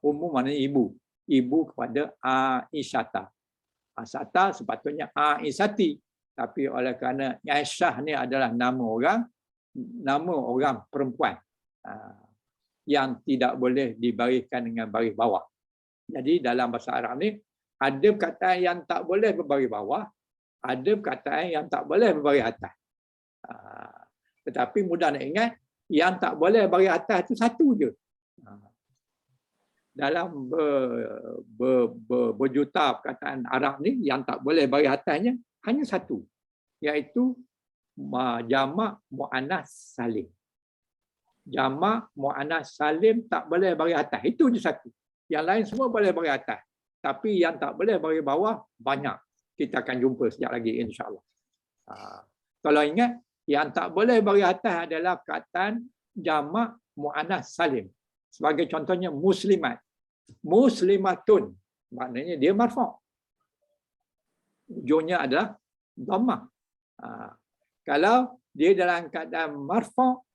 A: Ummu maknanya ibu. Ibu kepada Aisyata. Sata sepatutnya Aisyati. Tapi oleh kerana Aisyah ni adalah nama orang perempuan yang tidak boleh dibariskan dengan baris bawah. Jadi dalam bahasa Arab ni ada perkataan yang tak boleh berbaris bawah, ada perkataan yang tak boleh berbaris atas. Tetapi mudah nak ingat, yang tak boleh baris atas itu satu je. Dalam berjuta perkataan Arab ni yang tak boleh baris atasnya hanya satu, iaitu jamak muannas salim. Jamak muannas salim tak boleh baris atas, itu je satu. Yang lain semua boleh baris atas, tapi yang tak boleh baris bawah banyak. Kita akan jumpa sekejap lagi insya-Allah. Kalau ingat, yang tak boleh baris atas adalah perkataan jamak muannas salim. Sebagai contohnya muslimat. Muslimatun maknanya dia marfu'. Ujungnya adalah dhammah. Kalau dia dalam keadaan marfu',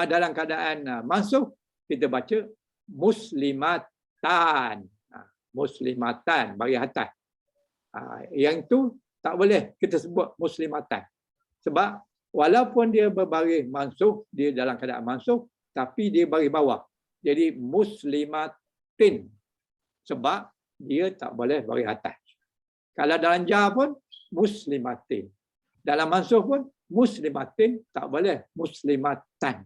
A: dalam keadaan mansub, kita baca muslimatan. Muslimatan bagi atas. Yang itu tak boleh kita sebut muslimatan. Sebab walaupun dia berbaris mansub, dia dalam keadaan mansub, tapi dia baris bawah. Jadi muslimatin. Sebab dia tak boleh baris atas. Kalau dalam jar pun muslimatin. Dalam mansub pun muslimatin, tak boleh muslimatan.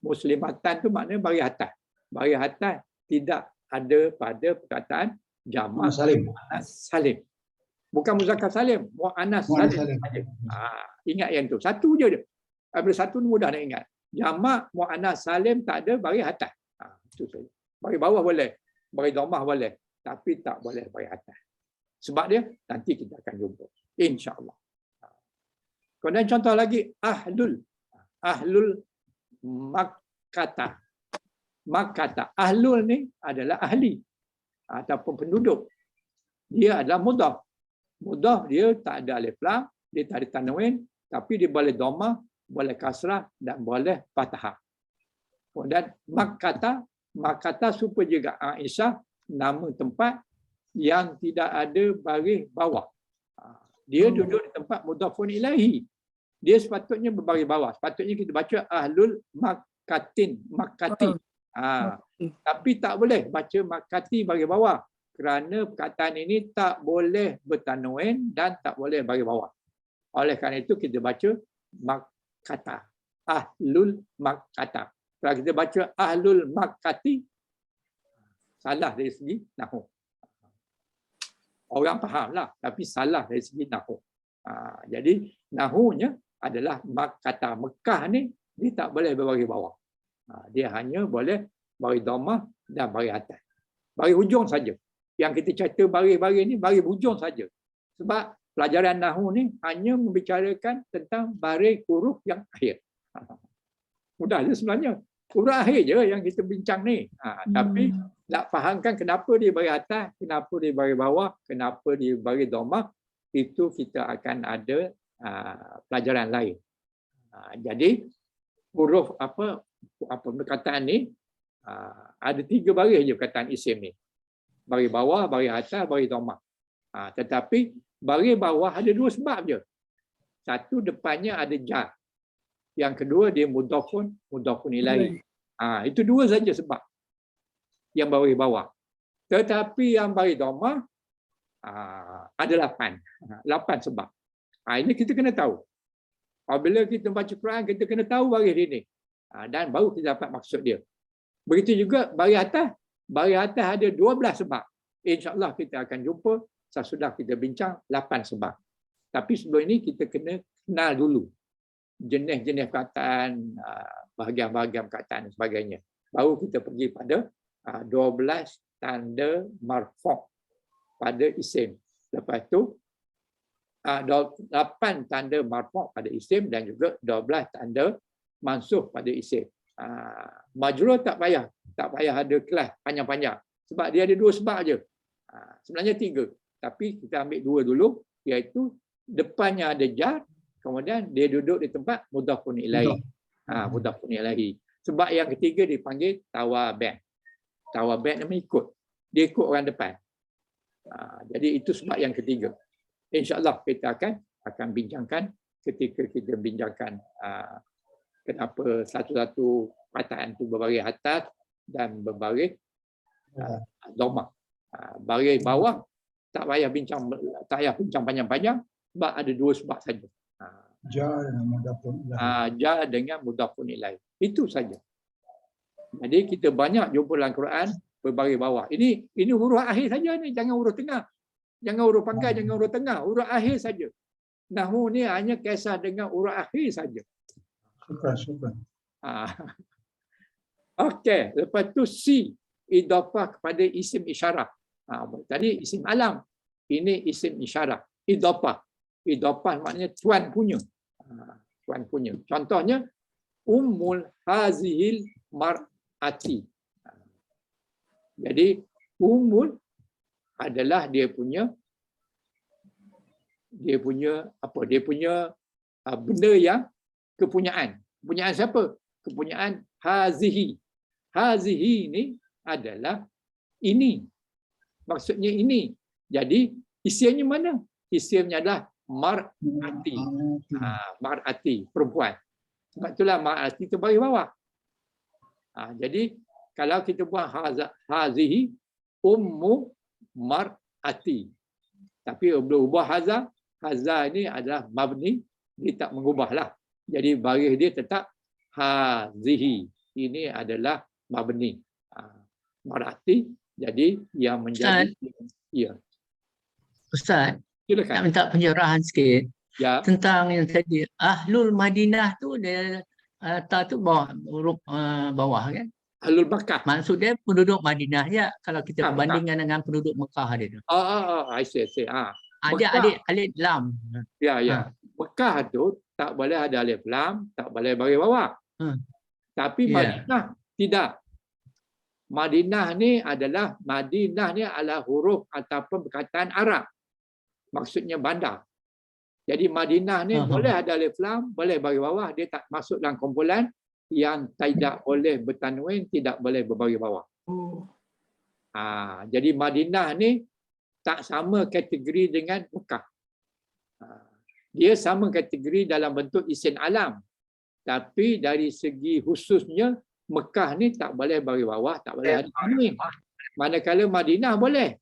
A: Muslimatan tu maknanya baris atas. Baris atas tidak ada pada perkataan jamak muannas salim. Bukan muzakkar salim, muannas salim. Ingat yang tu. Satu je dia. Apabila satu ni mudah nak ingat. Jamak muannas salim tak ada baris atas. Itu saja. Baris bawah boleh, baris dhammah boleh, tapi tak boleh baris atas. Sebab dia nanti kita akan jumpa, insya-Allah. Kemudian contoh lagi ahlul makkata. Makkata. Ahlul ni adalah ahli ataupun penduduk. Dia adalah mudhaf. Mudhaf dia tak ada alif lam, dia tak ada tanwin, tapi dia boleh dhammah, boleh kasrah dan boleh fathah. Kemudian Makkata supaya juga Aisyah, nama tempat yang tidak ada baris bawah. Dia duduk di tempat mudhafun ilaihi. Dia sepatutnya berbaris bawah. Sepatutnya kita baca ahlul makati. Tapi tak boleh baca makati baris bawah. Kerana perkataan ini tak boleh bertanwin dan tak boleh baris bawah. Oleh kerana itu kita baca makata. Ahlul makata. Kalau kita baca ahlul makati, salah dari segi nahwu. Orang fahamlah, tapi salah dari segi nahwu. Jadi nahwunya adalah kata Mekah ni dia tak boleh berbaris bawah. Dia hanya boleh baris dhammah dan baris atas. Baris hujung saja. Yang kita cerita baris-baris ni baris hujung saja. Sebab pelajaran nahwu ni hanya membicarakan tentang baris huruf yang akhir. Mudah je sebenarnya. Huruf akhir je yang kita bincang ni. Tapi nak fahamkan kenapa dia baris atas, kenapa dia baris bawah, kenapa dia baris dhammah, itu kita akan ada pelajaran lain. Jadi huruf apa perkataan ni ada 3 baris je perkataan isim ni. Baris bawah, baris atas, baris dhammah. Tetapi baris bawah ada 2 sebab je. Satu, depannya ada jar. Yang kedua dia mudhafun ilaihi. Itu 2 saja sebab yang baris bawah. Tetapi yang baris dhammah ada 8 sebab. Ini kita kena tahu. Apabila kita baca Quran, kita kena tahu baris ini. Dan baru kita dapat maksud dia. Begitu juga baris atas. Baris atas ada 12 sebab. InsyaAllah kita akan jumpa sesudah kita bincang 8 sebab. Tapi sebelum ini kita kena kenal dulu jenis-jenis perkataan, bahagian-bahagian perkataan dan sebagainya. Baru kita pergi pada 12 tanda marfu' pada isim. Lepas tu 8 tanda marfu' pada isim dan juga 12 tanda mansukh pada isim. Majrur tak payah ada kelas panjang-panjang sebab dia ada 2 sebab aje. Sebenarnya 3, tapi kita ambil 2 dulu, iaitu depannya ada jar, kemudian dia duduk di tempat mudhafun ilaihi. Mudhafun ilaihi. Sebab yang ketiga dipanggil tawabi'. Tawabi' nama ikut. Dia ikut orang depan. Jadi itu sebab yang ketiga. InsyaAllah kita akan bincangkan ketika kita bincangkan kenapa satu-satu perkataan itu berbaris atas dan berbaris dhammah. Baris bawah tak payah bincang panjang-panjang sebab ada 2 sebab saja. Jar dengan mudhafun ilaihi. Itu saja. Jadi kita banyak jumpa dalam Quran berbaris bawah. Ini huruf akhir saja ni, jangan huruf tengah. Jangan huruf pangkal, jangan huruf tengah, huruf akhir saja. Nahwu ni hanya kisah dengan huruf akhir saja. Syukran. Okey, lepas tu si idhafah kepada isim isyarah. Tadi isim alam, ini isim isyarah. Idhafah maknanya tuan punya. Tuan punya. Contohnya ummul hazihil mar'ati. Jadi ummul adalah dia punya benda yang kepunyaan. Kepunyaan siapa? Kepunyaan hazihi. Hazihi ini adalah ini. Maksudnya ini. Jadi isimnya mana? Isimnya adalah mar'ati. Mar'ati, perempuan. Sebab itulah mar'ati itu baris bawah. Jadi kalau kita buat hazihi ummu mar'ati. Tapi belum ubah haza ini adalah mabni, dia tak mengubahlah. Jadi baris dia tetap hazihi. Ini adalah mabni. Mar'ati, jadi yang menjadi ya.
C: Ustaz,
A: silakan.
C: Nak minta pencerahan sikit tentang yang tadi Ahlul Madinah tu dia tu bawah huruf bawah kan?
A: Ahlul Makkah.
C: Maksud dia penduduk Madinah ya, kalau kita bandingkan dengan penduduk Mekah dia tu.
A: I see.
C: Ada alif lam.
A: Ya. Mekah tu tak boleh ada alif lam, tak boleh baris bawah. Tapi Madinah tidak. Madinah ni adalah huruf ataupun perkataan Arab. Maksudnya bandar. Jadi Madinah ni boleh ada alif lam, boleh baris bawah, dia tak masuk dalam kumpulan yang tidak boleh bertanwin, tidak boleh berbaris bawah. Jadi Madinah ni tak sama kategori dengan Mekah. Dia sama kategori dalam bentuk isim alam. Tapi dari segi khususnya, Mekah ni tak boleh bagi bawah, tak boleh ada tanwin. Manakala Madinah boleh.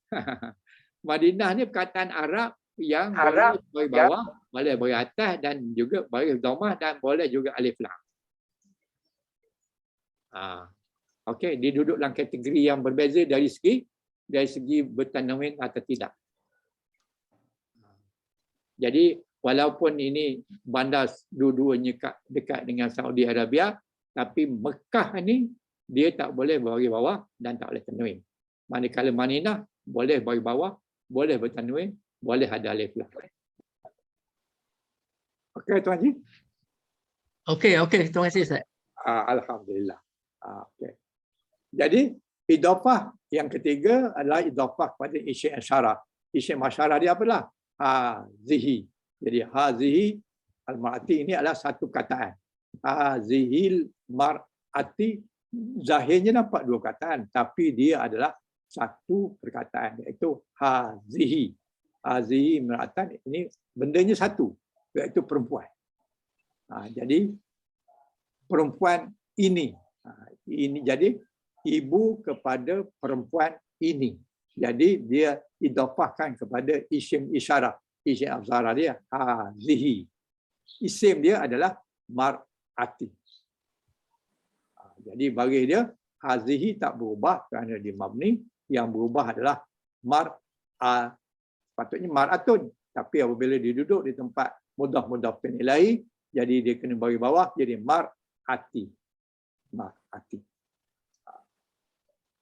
A: Madinah ni perkataan Arab yang boleh bagi bawah, boleh bagi atas dan juga bagi dhammah dan boleh juga alif lam. Okey, dia duduk dalam kategori yang berbeza dari segi bertanwin atau tidak. Jadi walaupun ini bandar dua-duanya dekat dengan Saudi Arabia, tapi Mekah ni dia tak boleh bagi bawah dan tak boleh tanwin. Manakala Madinah boleh bagi bawah, boleh bertanwin, boleh ada alif lam. Okey Tuan Haji?
C: Okey, terima kasih Ustaz.
A: Alhamdulillah. Okey. Jadi idhafah yang ketiga adalah idhafah kepada isim isyarah. Isim isyarah dia apalah? Hazihi. Jadi hazihi al-mar'ati ini adalah satu kataan. Hazihil mar'ati, zahirnya nampak dua kataan, tapi dia adalah satu perkataan, iaitu hazihi. Hazihi mar'atan, ini bendanya satu, iaitu perempuan. Jadi perempuan ini. Ini jadi ibu kepada perempuan ini. Jadi dia idhafahkan kepada isim isyarah. Isim isyarah dia hazihi. Isim dia adalah mar'ati. Jadi bagi dia hazihi tak berubah kerana dia mabni. Yang berubah adalah mar'a. Patutnya mar'atun. Tapi apabila dia duduk di tempat mudhaf ilaih, jadi dia kena bagi bawah jadi mar'ati. Mar'ati.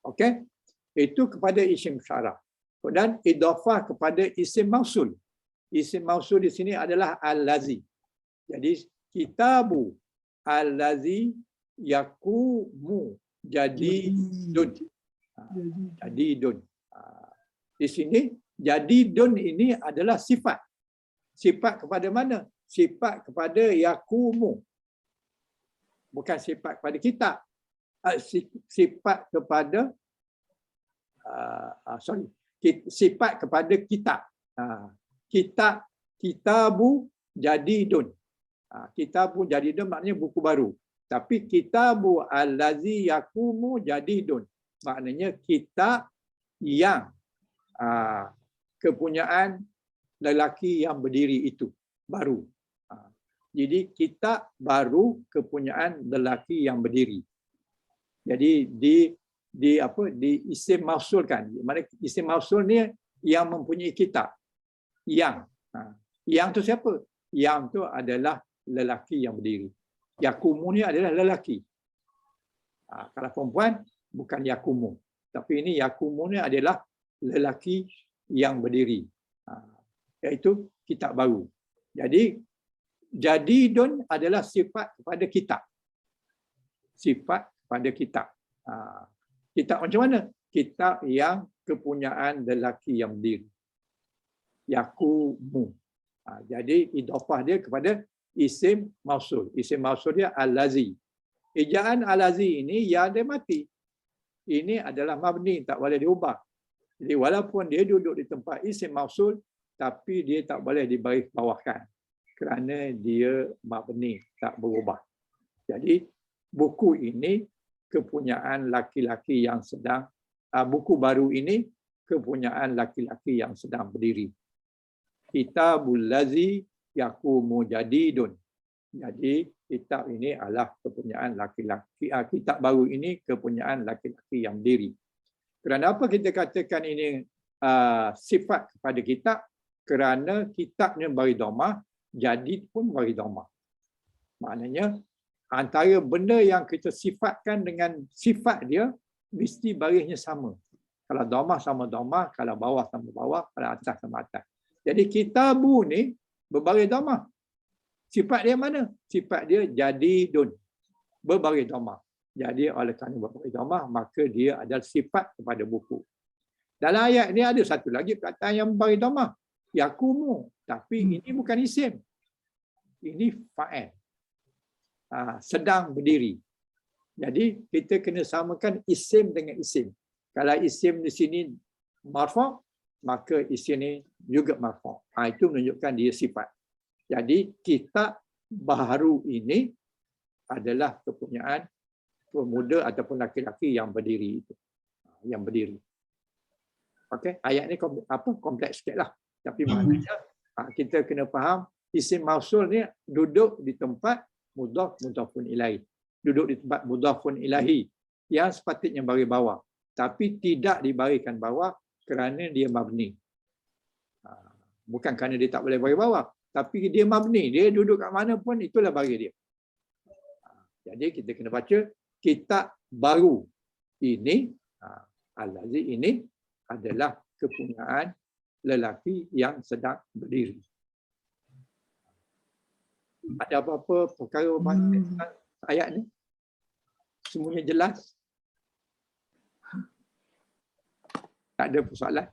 A: Okey? Itu kepada isim isyarah. Dan idhafah kepada isim mausul. Isim mausul di sini adalah al-lazi. Jadi kitabu al-lazi yakumu jadi dun. Jadi dun. Di sini jadi dun ini adalah sifat. Sifat kepada mana? Sifat kepada yakumu. Bukan sifat kepada kitab. Sifat kepada sifat kepada kitab. Kitabu jadidun. Kitabu jadidun maknanya buku baru. Tapi kitabu allazi yakumu jadidun. Maknanya kitab yang kepunyaan lelaki yang berdiri itu baru. Jadi kitab baru kepunyaan lelaki yang berdiri. Jadi di isim mausul kan. Mana isim mausul ni yang mempunyai kitab. Yang tu siapa? Yang tu adalah lelaki yang berdiri. Yakumu ni adalah lelaki. Kalau perempuan bukan yakumu. Tapi ini yakumu ni adalah lelaki yang berdiri. Iaitu kitab baru. Jadi jadidun adalah sifat kepada kitab. Sifat pada kitab. Kitab macam mana? Kitab yang kepunyaan lelaki yang berdiri. Yakumu. Jadi idhafah dia kepada isim mausul. Isim mausul dia al-lazi. Ejaan al-lazi ini ya dia mati. Ini adalah mabni, tak boleh diubah. Jadi walaupun dia duduk di tempat isim mausul, tapi dia tak boleh dibaris bawahkan. Kerana dia mabni, tak berubah. Jadi buku ini kepunyaan laki-laki yang sedang, buku baru ini kepunyaan laki-laki yang sedang berdiri. Kitabul lazi yakumu jadidun. Jadi kitab ini adalah kepunyaan laki-laki, kitab baru ini kepunyaan laki-laki yang berdiri. Kerana apa kita katakan ini sifat kepada kitab? Kerana kitabnya bagi dhammah, jadid pun bagi dhammah. Maknanya antara benda yang kita sifatkan dengan sifat dia mesti barisnya sama. Kalau dhammah sama dhammah, kalau bawah sama bawah, kalau atas sama atas. Jadi kitabu ni berbaris dhammah. Sifat dia mana? Sifat dia jadidun. Berbaris dhammah. Jadi oleh kerana berbaris dhammah, maka dia adalah sifat kepada buku. Dalam ayat ni ada satu lagi perkataan yang berbaris dhammah. Yakumu. Tapi ini bukan isim. Ini fa'il. Sedang berdiri. Jadi kita kena samakan isim dengan isim. Kalau isim di sini marfu', maka isim ni juga marfu'. Itu menunjukkan dia sifat. Jadi kitab baharu ini adalah kepunyaan pemuda ataupun laki-laki yang berdiri itu. Yang berdiri. Okey, ayat ni kompleks sikitlah. Tapi maknanya kita kena faham isim mausul ni duduk di tempat mudhaf mudhafun ilaih. Duduk di tempat mudhafun ilahi yang sepatutnya bagi bawah. Tapi tidak dibarikan bawah kerana dia mabni. Bukan kerana dia tak boleh bagi bawah. Tapi dia mabni. Dia duduk kat mana pun itulah bagi dia. Jadi kita kena baca kitab baru ini. Al-Lazi ini adalah kepunyaan lelaki yang sedang berdiri. Ada apa-apa perkara tentang ayat ni? Semuanya jelas? Tak ada persoalan?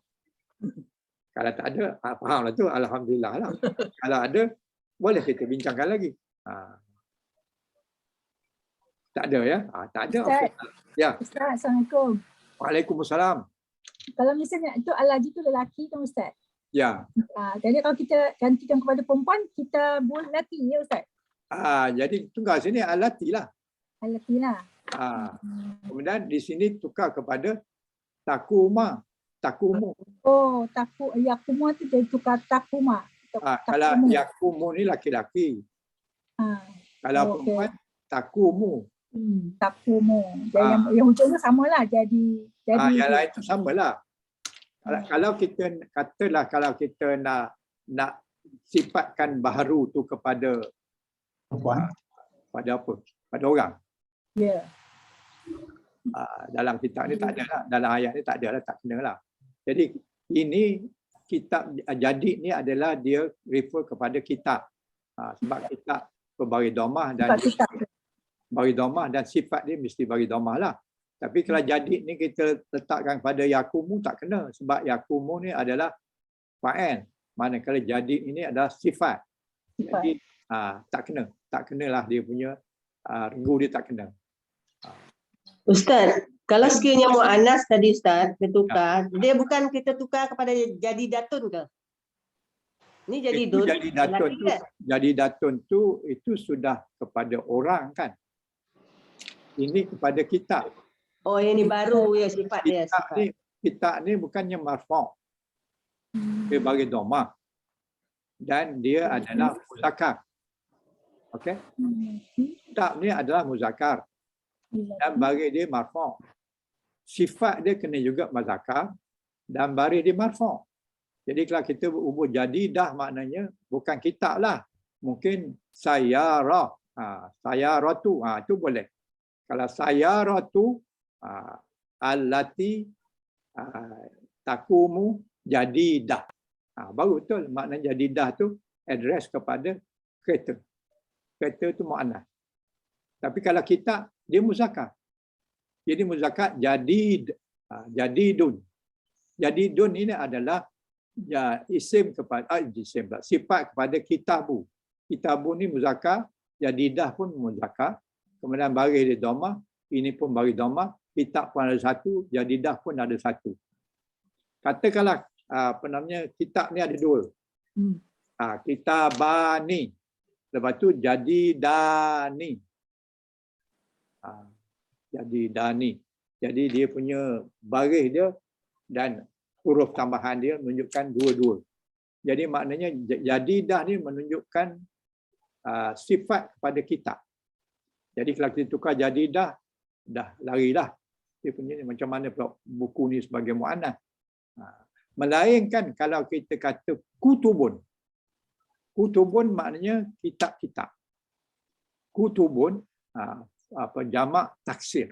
A: Kalau tak ada, fahamlah tu, alhamdulillah lah. Kalau ada, boleh kita bincangkan lagi. Tak ada ya? Tak ada.
B: Ustaz,
A: Ya.
B: Ustaz, Assalamualaikum.
A: Waalaikumsalam.
B: Kalau misalnya itu Al-Lazi itu lelaki kan Ustaz?
A: Ya.
B: Jadi kalau kita gantikan kepada perempuan, kita boleh lelaki ya Ustaz?
A: Jadi tunggal sini Al-Lati lah.
B: Lelaki lah.
A: Kemudian di sini tukar kepada takuma. Takumu.
B: Oh, yakumu tu jadi tukar takuma.
A: Kalau yakumu ni laki-laki. Kalau perempuan, takumu.
B: Takumu. Yang hujungnya samalah jadi
A: yang lain tu samalah. Kalau kita katalah kalau kita nak sifatkan baharu tu kepada pada apa? Pada orang.
B: Ya.
A: Dalam kitab ni tak ada lah. Dalam ayat ni tak ada lah, tak kena lah. Jadi ini kitab jadi ni adalah dia refer kepada kitab. Sebab kitab berbagi domah dan bagi domah dan sifat dia mesti bagi domah lah. Tapi kalau jadi ni kita letakkan pada yakumu tak kena. Sebab yakumu ni adalah fa'il. Manakala jadi ini adalah sifat. Jadi tak kena. Tak kenalah dia punya regu dia tak kena.
D: Ustaz, kalau sekiranya mu'annas tadi Ustaz, kita tukar, dia bukan kita tukar kepada jadi datun ke? Ini jadi dun.
A: Jadi datun tu itu sudah kepada orang kan? Ini kepada kitab.
D: Oh, yang ni baru ya sifat dia.
A: Kitab ni bukannya marfu'. Dia bagi domah. Dan dia adalah muzakkar. Okey? Kitab ni adalah muzakkar. Dan bagi dia marfu'. Sifat dia kena juga muzakkar dan bari dia marfu'. Jadi kalau kita berubah jadi dah maknanya bukan kitab lah. Mungkin sayarah. Sayaratu. Itu boleh. Kalau sayaratu allati takumu jadidah. Baru betul maknanya jadidah tu address kepada kereta. Kereta tu mu'annas. Tapi kalau kitab dia muzakkar. Jadi muzakkar jadidun. Jadidun ini adalah isim kepada sifat kepada kitabu. Kitabu ni muzakkar, jadidah pun muzakkar. Kemudian bagi dia domah, ini pun bagi domah, kitab pun ada satu, jadidah pun ada satu. Katakanlah kitab ni ada dua. Kitabani. Lepas tu jadidani. Jadidani. Jadi dia punya baris dia dan huruf tambahan dia menunjukkan dua-dua. Jadi maknanya jadidah ni menunjukkan sifat kepada kitab. Jadi kalau kita tukar jadidah, dah larilah. Dia punya macam mana pula buku ni sebagai mu'annas. Melainkan kalau kita kata kutubun. Kutubun maknanya kitab-kitab. Kutubun jamak taksir.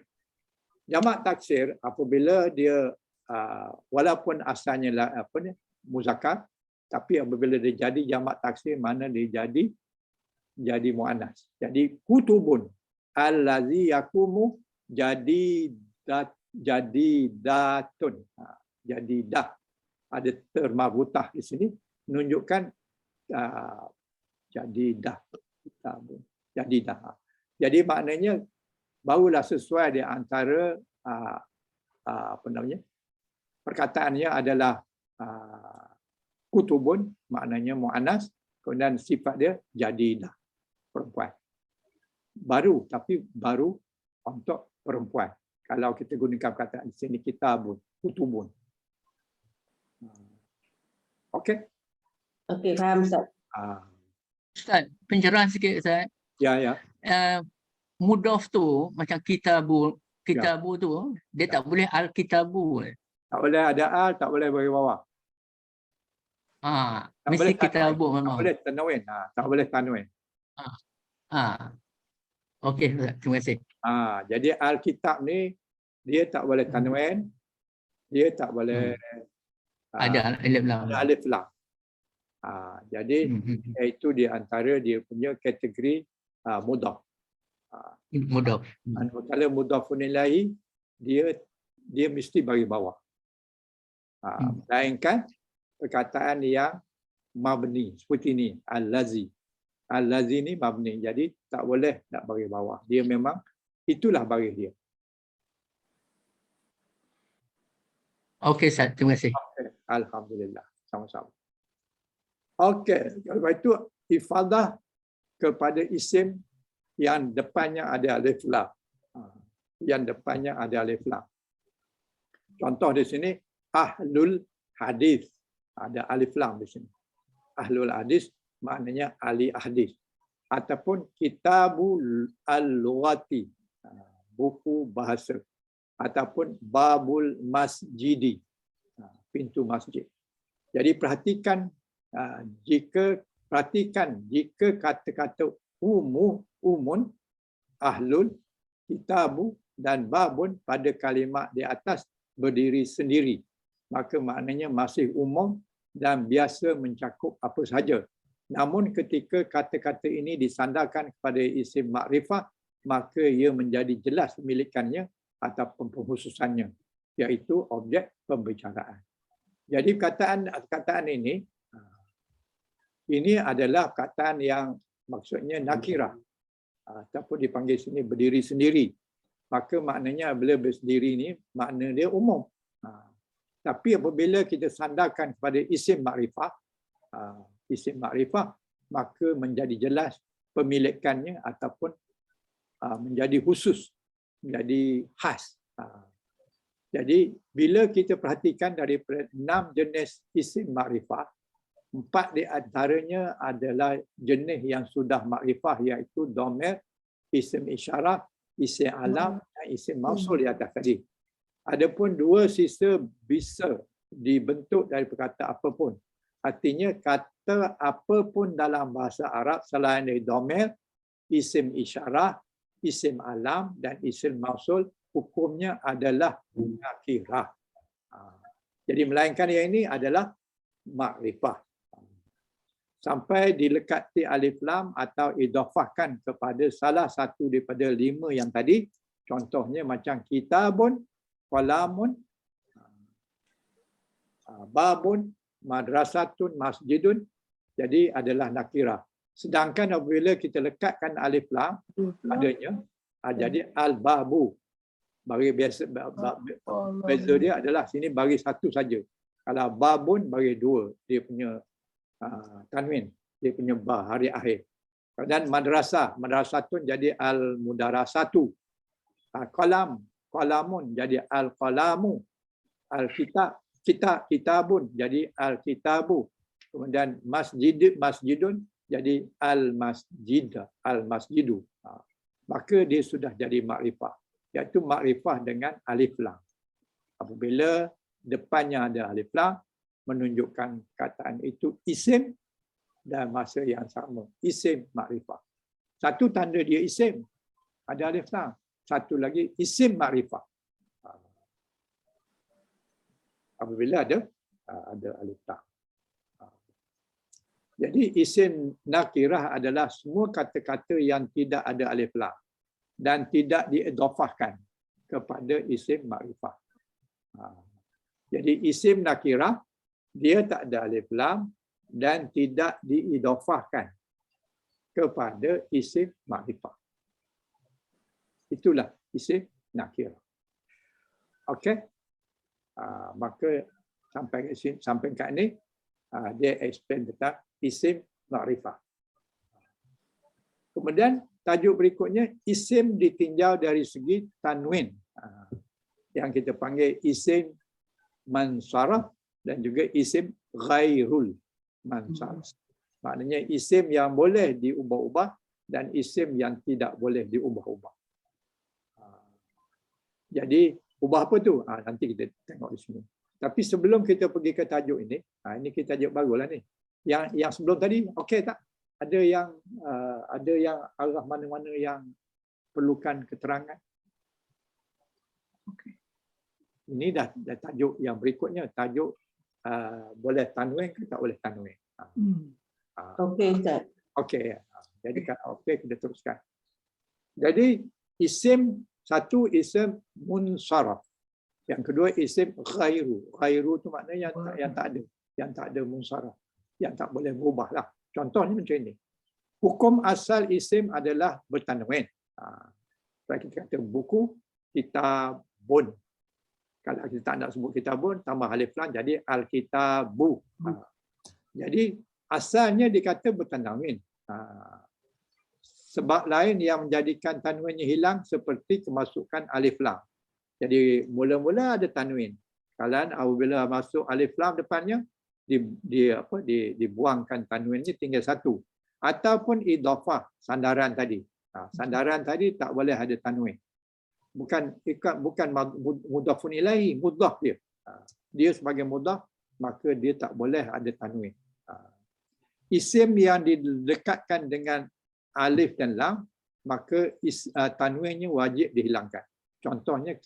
A: Jamak taksir apabila dia walaupun asalnya muzakkar, tapi apabila dia jadi jamak taksir mana dia jadi mu'annas. Jadi kutubun allazi yakumu jadidatun. Jadidah. Ada termabutah di sini menunjukkan jadidah. Jadi maknanya barulah sesuai di antara perkataannya adalah kutubun maknanya mu'annas Kemudian sifat dia jadidah, perempuan. Baru, tapi baru untuk perempuan. Kalau kita gunakan kata di sini kitabun, kutubun. Okey?
D: Okey, faham Ustaz.
C: Ustaz, pencerahan sikit Ustaz.
A: Ya.
C: Mudhaf tu macam kitabu tu dia tak boleh al-kitabu.
A: Tak boleh ada al, tak boleh bagi bawah. Tak
C: Mesti
A: boleh
C: kitabu
A: tanwin.
C: memang.
A: Tak boleh tanwin. Tak boleh tanwin.
C: Okey, terima kasih.
A: Jadi Alkitab ni dia tak boleh tanwin, dia tak boleh
C: Ada alif lam.
A: ada alif lam. Jadi itu di antara dia punya kategori mudhaf.
C: Mudhaf.
A: Kalau mudhafun ilaihi dia mesti bagi bawah. Melainkan perkataan yang mabni seperti ini, al-lazi. Al-lazi ni mabni. Jadi tak boleh nak bagi bawah. Dia memang itulah baris dia.
C: Okey Ustaz, terima kasih.
A: Okay. Alhamdulillah. Sama-sama. Okey, lepas itu ifadah kepada isim yang depannya ada alif lam. Yang depannya ada alif lam. Contoh di sini ahlul hadis. Ada alif lam di sini. Ahlul hadis maknanya ahli hadis. Ataupun kitabul al-lughati, buku bahasa. Ataupun babul masjidi, pintu masjid. Jadi perhatikan jika kata-kata umun, ahlul, kitabu dan babun pada kalimat di atas berdiri sendiri, maka maknanya masih umum dan biasa mencakup apa sahaja. Namun ketika kata-kata ini disandarkan kepada isim makrifah, maka ia menjadi jelas pemilikannya ataupun pengkhususannya, iaitu objek pembicaraan. Jadi perkataan ini adalah perkataan yang maksudnya nakirah ataupun dipanggil sini berdiri sendiri. Maka maknanya bila bersendiri ini makna dia umum. Tapi apabila kita sandarkan kepada isim makrifah, maka menjadi jelas pemilikannya ataupun menjadi khusus, menjadi khas. Jadi bila kita perhatikan daripada 6 jenis isim makrifah, 4 di antaranya adalah jenis yang sudah makrifah, iaitu dhamir, isim isyarah, isim alam dan isim mausul di atas tadi. Adapun 2 sisa bisa dibentuk dari perkata apapun. Artinya kata apapun dalam bahasa Arab selain dari dhamir, isim isyarah, isim alam dan isim mausul, hukumnya adalah nakirah. Jadi melainkan yang ini adalah makrifah. Sampai dilekati alif lam atau idhafahkan kepada salah satu daripada 5 yang tadi. Contohnya macam kitabun, qalamun, babun, madrasatun, masjidun. Jadi adalah nakirah. Sedangkan apabila kita lekatkan alif lam padanya, jadi al-babu. Bagi biasa beza dia adalah sini bagi satu saja. Kalau babun bagi 2, dia punya tanwin, dia punya ba hari akhir. Dan madrasatun jadi al-mudarasatu. Qalamun jadi al-qalamu. Kitabun jadi al-kitabu. Kemudian masjidun jadi al-masjidu. Maka dia sudah jadi makrifah, iaitu makrifah dengan alif lam. Apabila depannya ada alif lam, menunjukkan kataan itu isim dan masa yang sama, isim makrifah. Satu tanda dia isim, ada alif lam. Satu lagi isim makrifah, apabila ada alif lam. Jadi isim nakirah adalah semua kata-kata yang tidak ada alif lam dan tidak diidhafahkan kepada isim makrifah. Jadi isim nakirah dia tak ada alif lam dan tidak diidhafahkan kepada isim makrifah. Itulah isim nakirah. Okey. Maka sampai kat ini dia explain tentang isim ma'rifah. Kemudian tajuk berikutnya isim ditinjau dari segi tanwin. Yang kita panggil isim mansaraf dan juga isim ghairul mansaraf. Maknanya isim yang boleh diubah-ubah dan isim yang tidak boleh diubah-ubah. Jadi ubah apa tu? Nanti kita tengok di sini. Tapi sebelum kita pergi ke tajuk ini kita tajuk barulah ni. Yang sebelum tadi okey tak? Ada yang arah mana-mana yang perlukan keterangan? Okey. Ini dah tajuk yang berikutnya, tajuk boleh tanwin ke tak boleh tanwin.
D: Okey Ustaz.
A: Okey. Jadi kalau okey kita teruskan. Jadi isim satu isim munsaraf. Yang kedua isim ghairu. Ghairu tu maknanya yang tak ada munsaraf. Yang tak boleh berubah lah. Contohnya macam ini. Hukum asal isim adalah bertanwin. Kalau kita kata buku, kitabun. Kalau kita tak nak sebut kitabun, tambah alif lam jadi al-kitabu. Jadi asalnya dikata bertanwin. Sebab lain yang menjadikan tanwinnya hilang seperti kemasukan alif lam. Jadi mula-mula ada tanwin. Kalian apabila masuk alif lam depannya dibuangkan tanwinnya tinggal satu. Ataupun idhafah sandaran tadi. Sandaran tadi tak boleh ada tanwin. Bukan mudhafun ilaihi, mudhaf dia. Dia sebagai mudhaf maka dia tak boleh ada tanwin. Isim yang didekatkan dengan alif dan lam maka tanwinnya wajib dihilangkan. Contohnya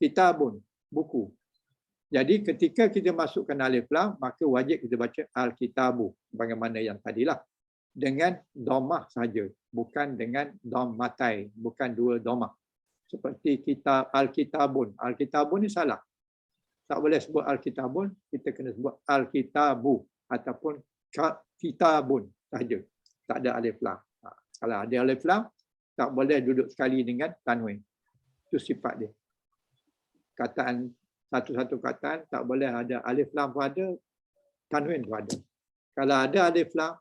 A: kitabun, buku. Jadi ketika kita masukkan alif lam maka wajib kita baca al-kitabu bagaimana yang tadilah dengan dhammah saja, bukan dengan dhammatai, bukan dua dhammah. Seperti al-kitabun. Al-kitabun ni salah. Tak boleh sebut al-kitabun, kita kena sebut al-kitabu ataupun kitabun saja. Tak ada alif lam. Kalau ada alif lam tak boleh duduk sekali dengan tanwin. Itu sifat dia. Kataan satu-satu kataan tak boleh ada alif lam pun ada, tanwin pun ada. Kalau ada alif lam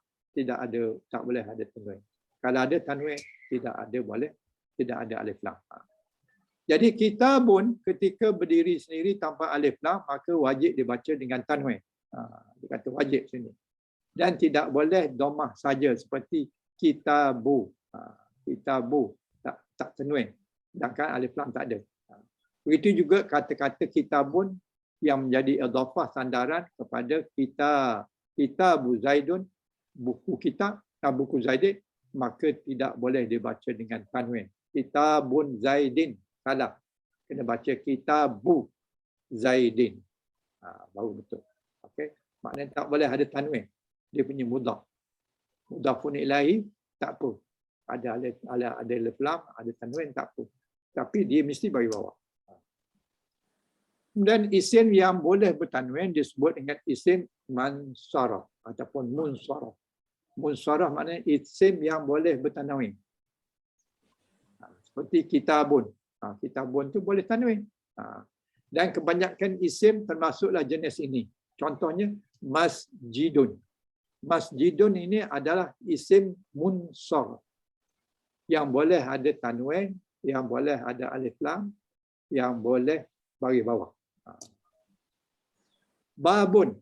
A: tak boleh ada tanwin. Kalau ada tanwin tidak ada alif lam. Jadi kitabun ketika berdiri sendiri tanpa alif lam maka wajib dibaca dengan tanwin. Dia kata wajib sini. Dan tidak boleh dhammah saja seperti kitabu. Kitabu tak tanwin. Sedangkan alif lam tak ada. Begitu juga kata-kata kitabun yang menjadi idhafah sandaran kepada kitabu Zaidun, buku kitab, buku Zaidin, maka tidak boleh dibaca dengan tanwin. Kitabun Zaidin, salah. Kena baca kitabu Zaidin. Baru betul. Okey. Maknanya tak boleh ada tanwin. Dia punya mudhaf. Mudhafun ilaihi tak apa. Ada alif lam, ada tanwin tak apa. Tapi dia mesti bagi bawah. Kemudian isim yang boleh bertanwin disebut dengan isim mansaraf ataupun munsaraf. Munsaraf maknanya isim yang boleh bertanwin. Seperti kitabun. Kitabun tu boleh tanwin. Dan kebanyakan isim termasuklah jenis ini. Contohnya masjidun. Masjidun ini adalah isim munsaraf. Yang boleh ada tanwin, yang boleh ada alif lam, yang boleh bagi bawah. Babun.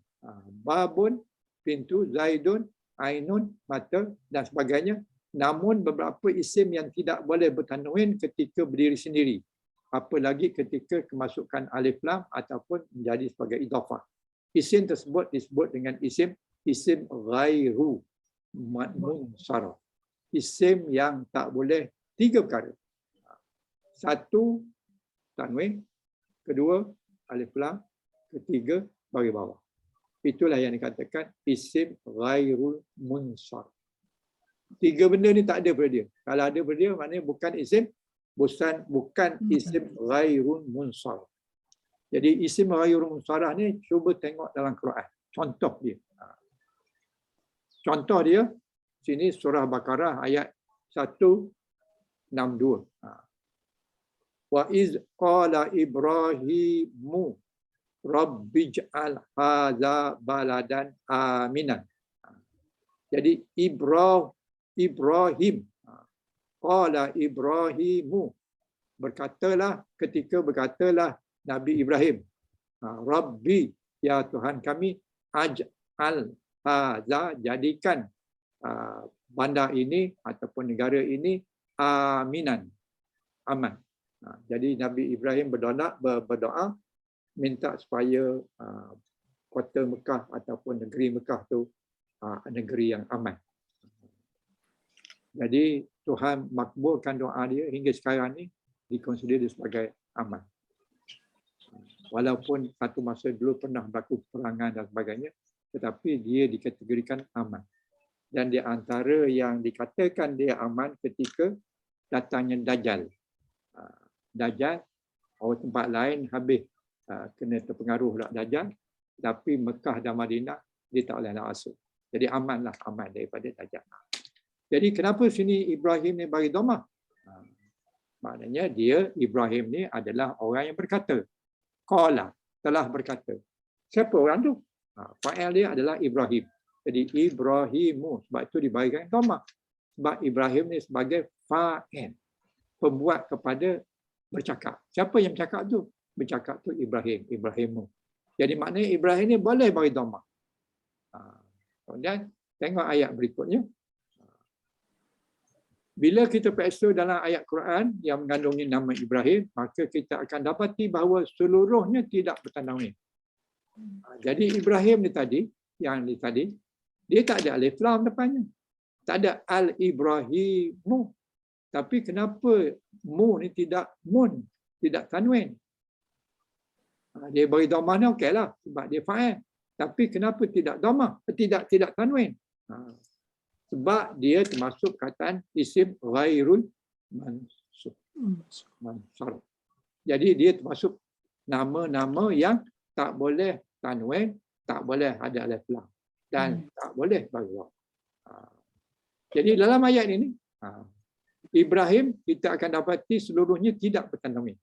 A: Babun, pintu, Zaidun, Ainun, mata dan sebagainya. Namun beberapa isim yang tidak boleh bertanwin ketika berdiri sendiri. Apalagi ketika kemasukan alif lam ataupun menjadi sebagai idhafah. Isim tersebut disebut dengan isim ghairu munsaraf. Isim yang tak boleh tiga perkara. Satu, tanwin. Kedua, alif lam. Ketiga, bagi bawah. Itulah yang dikatakan isim ghairul munsaraf. Tiga benda ni tak ada pada dia. Kalau ada pada dia, maknanya bukan isim ghairul munsaraf. Jadi isim ghairul munsaraf ni cuba tengok dalam Quran. Contoh dia. Contoh dia sini surah Baqarah ayat 162. Wa iz qala Ibrahimu Rabbij'al hadza baladan aminan. Jadi Ibrahim. Qala Ibrahimu. Berkatalah Nabi Ibrahim. Rabbi, ya Tuhan kami, aj'al hadza, jadikan bandar ini ataupun negara ini aminan, aman. Jadi Nabi Ibrahim berdoa minta supaya kota Mekah ataupun negeri Mekah tu negeri yang aman. Jadi Tuhan makbulkan doa dia hingga sekarang ni dikonsider sebagai aman. Walaupun satu masa dulu pernah berlaku perangan dan sebagainya, tetapi dia dikategorikan aman. Dan di antara yang dikatakan dia aman ketika datangnya Dajjal. Dajjal, orang tempat lain habis kena terpengaruh Dajjal, tapi Mekah dan Madinah dia tak boleh nak masuk. Jadi aman daripada Dajjal. Jadi kenapa sini Ibrahim ni bagi domah? Maknanya Ibrahim ni adalah orang yang berkata. Qala, telah berkata. Siapa orang tu? Fa'il dia adalah Ibrahim. Jadi Ibrahimu, sebab itu diberikan domah. Sebab Ibrahim ni sebagai fa'il, pembuat kepada bercakap. Siapa yang bercakap tu? Bercakap tu Ibrahimu. Jadi maknanya Ibrahim ni boleh bagi domah. Kemudian tengok ayat berikutnya. Bila kita periksa dalam ayat Quran yang mengandungi nama Ibrahim, maka kita akan dapati bahawa seluruhnya tidak bertanwin. Jadi Ibrahim ni tadi, dia tak ada alif lam depannya. Tak ada al-Ibrahimu. Tapi kenapa mu ni tidak mun, tidak tanwin? Dia beri domah ni okeylah sebab dia fa'il. Tapi kenapa tidak domah? Tidak tanwin. Sebab dia termasuk kataan isim ghairul mansur. Jadi dia termasuk nama-nama yang tak boleh tanwin, tak boleh ada alif lam dan tak boleh bagi waw. Jadi dalam ayat ini Ibrahim kita akan dapati seluruhnya tidak bertanwin.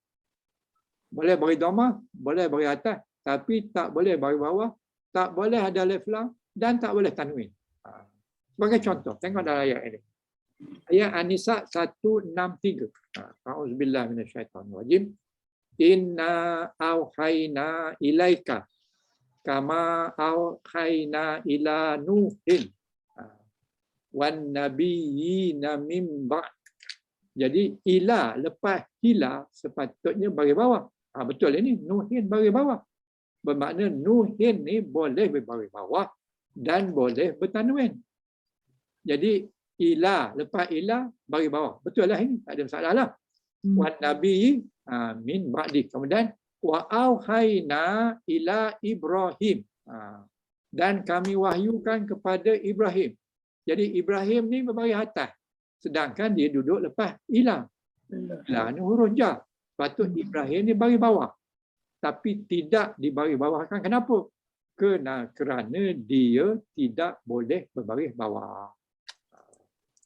A: Boleh bagi domah, boleh bagi atas, tapi tak boleh bagi bawah, tak boleh ada alif lam dan tak boleh tanwin. Sebagai contoh, tengok dalam ayat ini. Ayat An-Nisa 163. A'udzubillahi minasyaitonirrajim. Inna auhayna ilaika kama auhayna ila Nuhin wan nabiyyina min ba'd. Jadi ila lepas ila sepatutnya bagi bawah. Betul ini Nuhin bagi bawah. Bermakna Nuhin ni boleh bagi bawah dan boleh bertanwin. Jadi ila lepas ila bagi bawah. Betul lah ini, tak ada masalah lah. Wan nabi min ba'di. Kemudian wa auhayna ila Ibrahim. Dan kami wahyukan kepada Ibrahim. Jadi Ibrahim ni bagi atas. Sedangkan dia duduk lepas ila. Ila ni huruf jar. Patut Ibrahim ni bagi bawah. Tapi tidak dibagi bawahkan. Kenapa? Kerana dia tidak boleh berbaris bawah.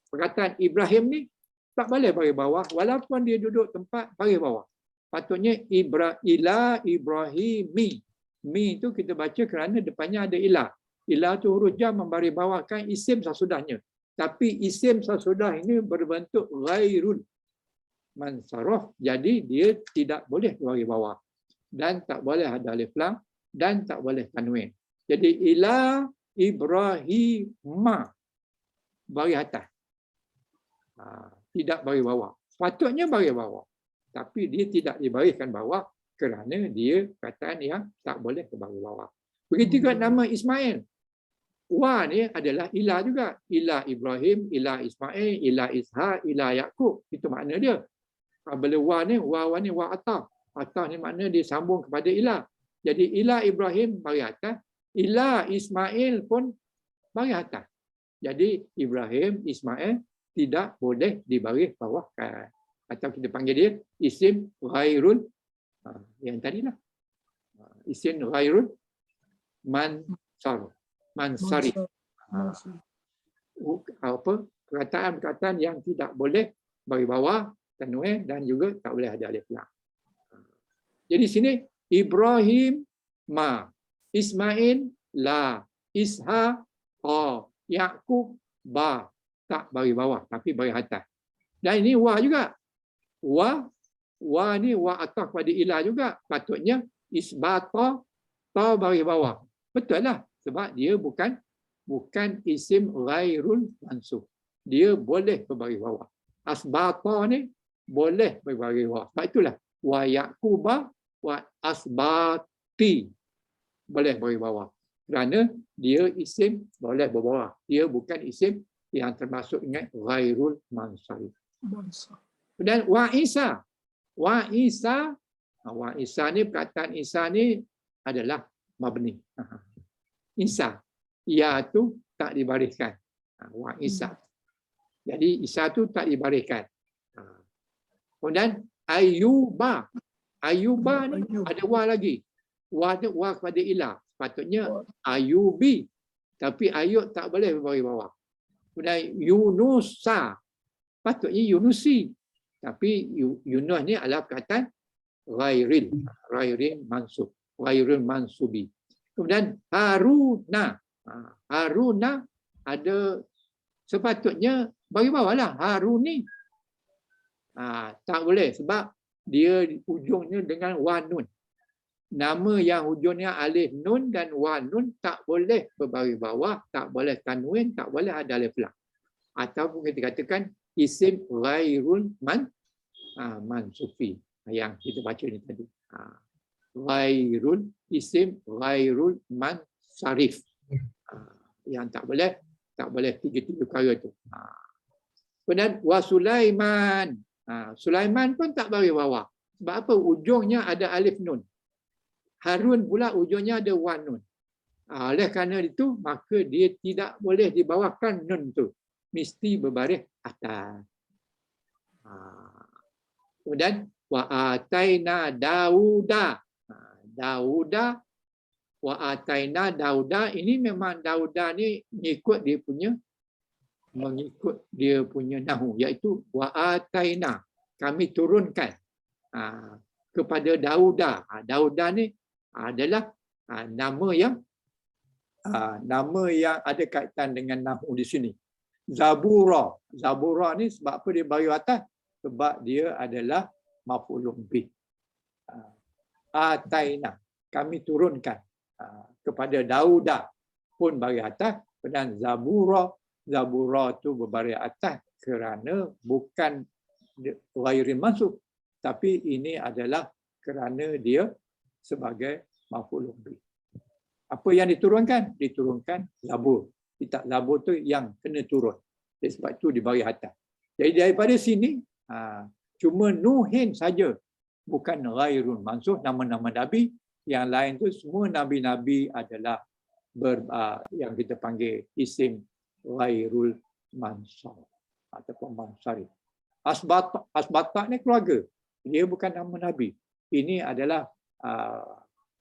A: Perkataan Ibrahim ni tak boleh bagi bawah walaupun dia duduk tempat bagi bawah. Patutnya ila Ibrahimi. Mi tu kita baca kerana depannya ada ila. Ila tu huruf jar membari bawahkan isim sesudahnya. Tapi isim sesudah ini berbentuk ghairul mansarah. Jadi dia tidak boleh bagi bawah. Dan tak boleh ada alif lam dan tak boleh tanwin. Jadi ila Ibrahimah bagi atas. Tidak bagi bawah. Patutnya bagi bawah. Tapi dia tidak dibariskan bawah kerana dia kataan yang tak boleh bagi bawah. Begitu juga nama Ismail. Wa ni adalah ilah juga. Ilah Ibrahim, ilah Ismail, ilah Ishaq, ilah Yaqub. Itu makna dia. Bila wa ni wa atah. Atah ni makna dia sambung kepada ilah. Jadi ilah Ibrahim bagi atas. Ilah Ismail pun bagi atas. Jadi Ibrahim, Ismail tidak boleh dibaris bawahkan. Atau kita panggil dia isim ghairul yang tadilah. Isim ghairul mansari. Perkataan-perkataan yang tidak boleh bagi bawah, tanwin dan juga tak boleh ada alif lam. Jadi sini Ibrahim ma, Ismail la, Ishaq
E: Yaqub ba, tak bagi bawah tapi bagi atas. Dan ini wa juga. Wa ni wa ataf pada ilah juga. Patutnya isbata ta bagi bawah. Betul lah. Sebab dia bukan isim ghairul mansub. Dia boleh berbagi bawah. Asbata ni boleh berbagi bawah. Sebab itulah wa yaquba wa asbati boleh bagi bawah. Kerana dia isim boleh berbawah. Dia bukan isim yang termasuk dengan ghairul mansub. Dan wa Isa. Wa Isa ni, perkataan Isa ni adalah mabni. Isa. Ya tu tak dibariskan. Wa Isa. Jadi Isa tu tak dibariskan. Kemudian Ayuba. Ayuba ni ada wa lagi. Wa kepada ilah. Sepatutnya Ayubi. Tapi Ayub tak boleh bagi bawah. Kemudian Yunusa. Patutnya Yunusi. Tapi Yunus ni adalah perkataan ghairil mansub. Ghairil mansubi. Kemudian Haruna. Haruna ada sepatutnya bagi bawah lah. Haruni. Tak boleh sebab dia ujungnya dengan wanun. Nama yang hujungnya alif nun dan wanun tak boleh berbagi bawah, tak boleh tanwin, tak boleh ada alif lam. Ataupun kita katakan isim ghairul mansufi yang kita baca ni tadi. Isim ghairul mansarif. Yang tak boleh tiga-tiga perkara tu. Kemudian wa Sulaiman. Sulaiman pun tak bagi bawah. Sebab apa? Ujungnya ada alif nun. Harun pula ujungnya ada wan nun. Oleh kerana itu, maka dia tidak boleh dibawahkan nun tu. Mesti berbaris atas. Kemudian wa ataina Dauda. Dauda wa ataina Dauda, ini memang Dauda ni mengikut dia punya nahu, iaitu wa ataina, kami turunkan kepada Dauda. Dauda ni adalah nama yang ada kaitan dengan nahu di sini. Zabura. Zabura ni sebab apa dia bagi atas? Sebab dia adalah maf'ulun bih. Ataina, kami turunkan kepada Dauda pun bagi atas. Dan Zabura tu berbaris atas kerana bukan ghairi mansub, tapi ini adalah kerana dia sebagai maf'ulun bih. Apa yang diturunkan? Diturunkan Zabur. Kitab Zabur tu yang kena turun. Jadi sebab itu dibagi atas. Jadi daripada sini cuma Nuhin saja bukan ghairun mansub, nama-nama nabi. Yang lain tu semua nabi-nabi adalah yang kita panggil isim ghairul mansub ataupun mansari. Asbata ni keluarga. Dia bukan nama nabi. Ini adalah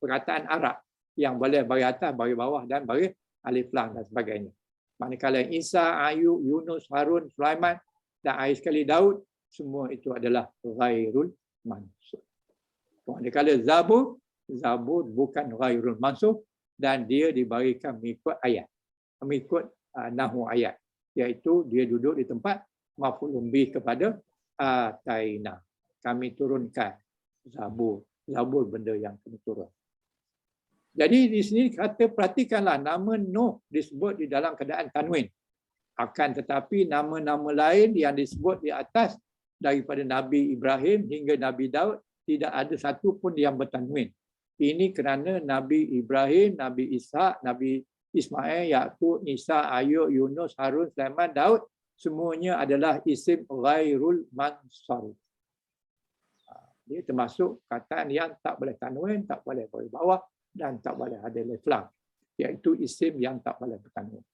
E: perkataan Arab yang boleh bagi atas, bagi bawah dan bagi alif lam dan sebagainya. Manakala Isa, Ayub, Yunus, Harun, Sulaiman dan akhir sekali Daud, semua itu adalah ghairul mansub. Manakala Zabur bukan ghairul mansub dan dia diberikan mengikut ayat. Mengikut nahwu ayat. Iaitu dia duduk di tempat maf'ulun bih kepada ataina. Kami turunkan Zabur. Zabur benda yang kami turun. Jadi di sini kata perhatikanlah nama Nuh disebut di dalam keadaan tanwin. Akan tetapi nama-nama lain yang disebut di atas daripada Nabi Ibrahim hingga Nabi Daud tidak ada satu pun yang bertanwin. Ini kerana Nabi Ibrahim, Nabi Ishak, Nabi Ismail, Yaqub, Isa, Ayub, Yunus, Harun, Sulaiman, Daud semuanya adalah isim ghairul mansub. Dia termasuk kataan yang tak boleh tanwin, tak boleh bagi bawah dan tak boleh ada alif lam, iaitu isim yang tak boleh bertanwin.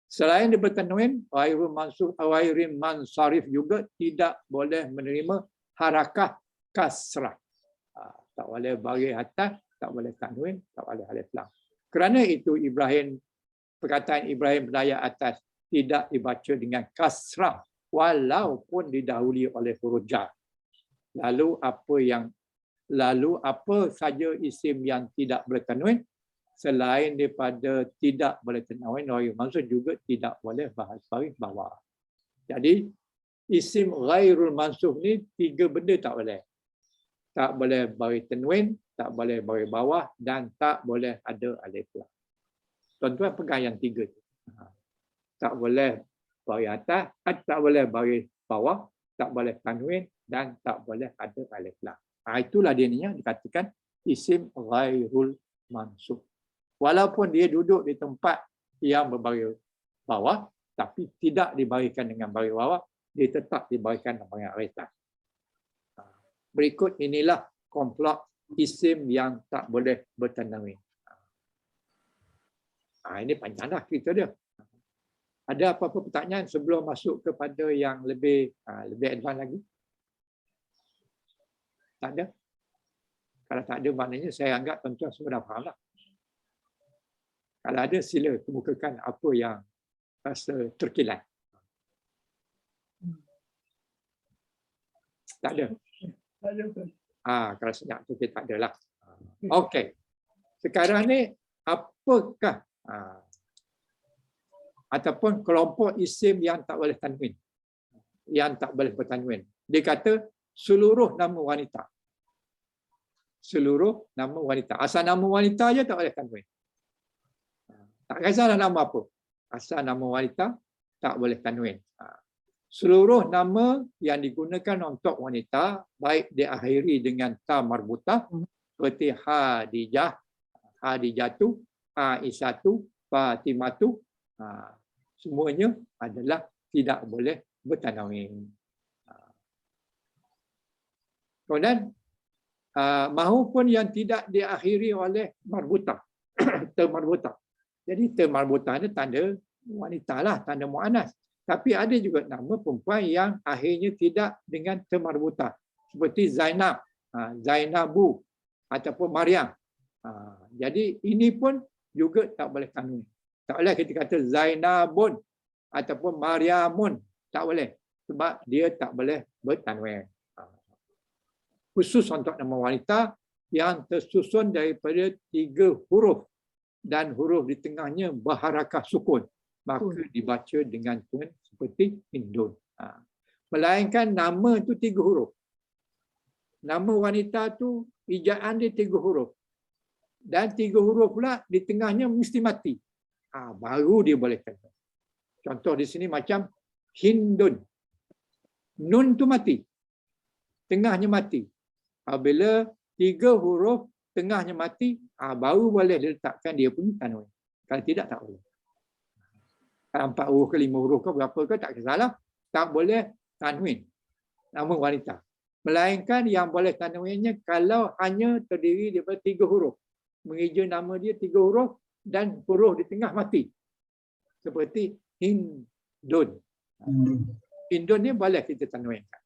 E: Selain dia bertanwin, ghairul mansub, ghairul mansarif juga tidak boleh menerima harakah kasrah. Tak boleh bagi atas, tak boleh tanwin, tak boleh alif lam. Kerana itu perkataan Ibrahim berdaya atas tidak dibaca dengan kasrah walaupun didahului oleh huruf jar. Lalu apa saja isim yang tidak bertanwin? selain daripada tidak boleh tanwin, ghairul mansub juga tidak boleh baris bawah. Jadi isim ghairul mansub ni 3 benda tak boleh. Tak boleh baris tanwin, tak boleh baris bawah dan tak boleh ada alif lam. Tuan-tuan pegang yang 3 tu. Tak boleh baris atas, tak boleh baris bawah, tak boleh tanwin dan tak boleh ada alif lam. Itulah dia ni yang dikatakan isim ghairul mansub. Walaupun dia duduk di tempat yang berbaris bawah, tapi tidak dibariskan dengan baris bawah, dia tetap dibariskan dengan baris atas. Berikut inilah komplok isim yang tak boleh bertanwin. Ini panjanglah cerita dia. Ada apa-apa pertanyaan sebelum masuk kepada yang lebih advance lagi? Tak ada? Kalau tak ada, maknanya saya anggap tuan-tuan semua dah faham lah. Kalau ada, sila kemukakan apa yang rasa terkilat. Tak ada?
A: Tak ada.
E: Kalau senyap tu kita tak ada lah. Okey. Sekarang ni, apakah ataupun kelompok isim yang tak boleh tanwin? Yang tak boleh bertanwin. Dia kata seluruh nama wanita. Seluruh nama wanita. Asal nama wanita je tak boleh tanwin. Tak kisahlah nama apa. Asal nama wanita tak boleh tanwin. Seluruh nama yang digunakan untuk wanita, baik diakhiri dengan ta marbutah, seperti Hadijah, Hadijatu, Aisyatu, Fatimatu, semuanya adalah tidak boleh bertanwin. Kemudian, mahupun yang tidak diakhiri oleh marbutah, termarbutah. Jadi termarbutah ni tanda wanita lah, tanda mu'annas. Tapi ada juga nama perempuan yang akhirnya tidak dengan termarbutah. Seperti Zainab, Zainabu ataupun Maryam. Jadi ini pun juga tak boleh tanwin. Tak boleh kita kata Zainabun ataupun Maryamun. Tak boleh. Sebab dia tak boleh bertanwin. Khusus untuk nama wanita yang tersusun daripada 3 huruf dan huruf di tengahnya berharakah sukun, maka dibaca dengan tun seperti Hindun. Melainkan nama itu 3 huruf. Nama wanita tu ijaan dia 3 huruf. Dan 3 huruf pula di tengahnya mesti mati. Baru dia boleh kata. Contoh di sini macam Hindun. Nun tu mati. Tengahnya mati. Apabila 3 huruf tengahnya mati, baru boleh diletakkan dia punya tanwin. Kalau tidak, tak boleh. 4 huruf ke 5 huruf ke berapa ke, tak kisahlah. Tak boleh tanwin nama wanita. Melainkan yang boleh tanwinnya kalau hanya terdiri daripada 3 huruf. Mengeja nama dia 3 huruf dan huruf di tengah mati. Seperti Hindun. Hindun ni boleh kita tanwinkan.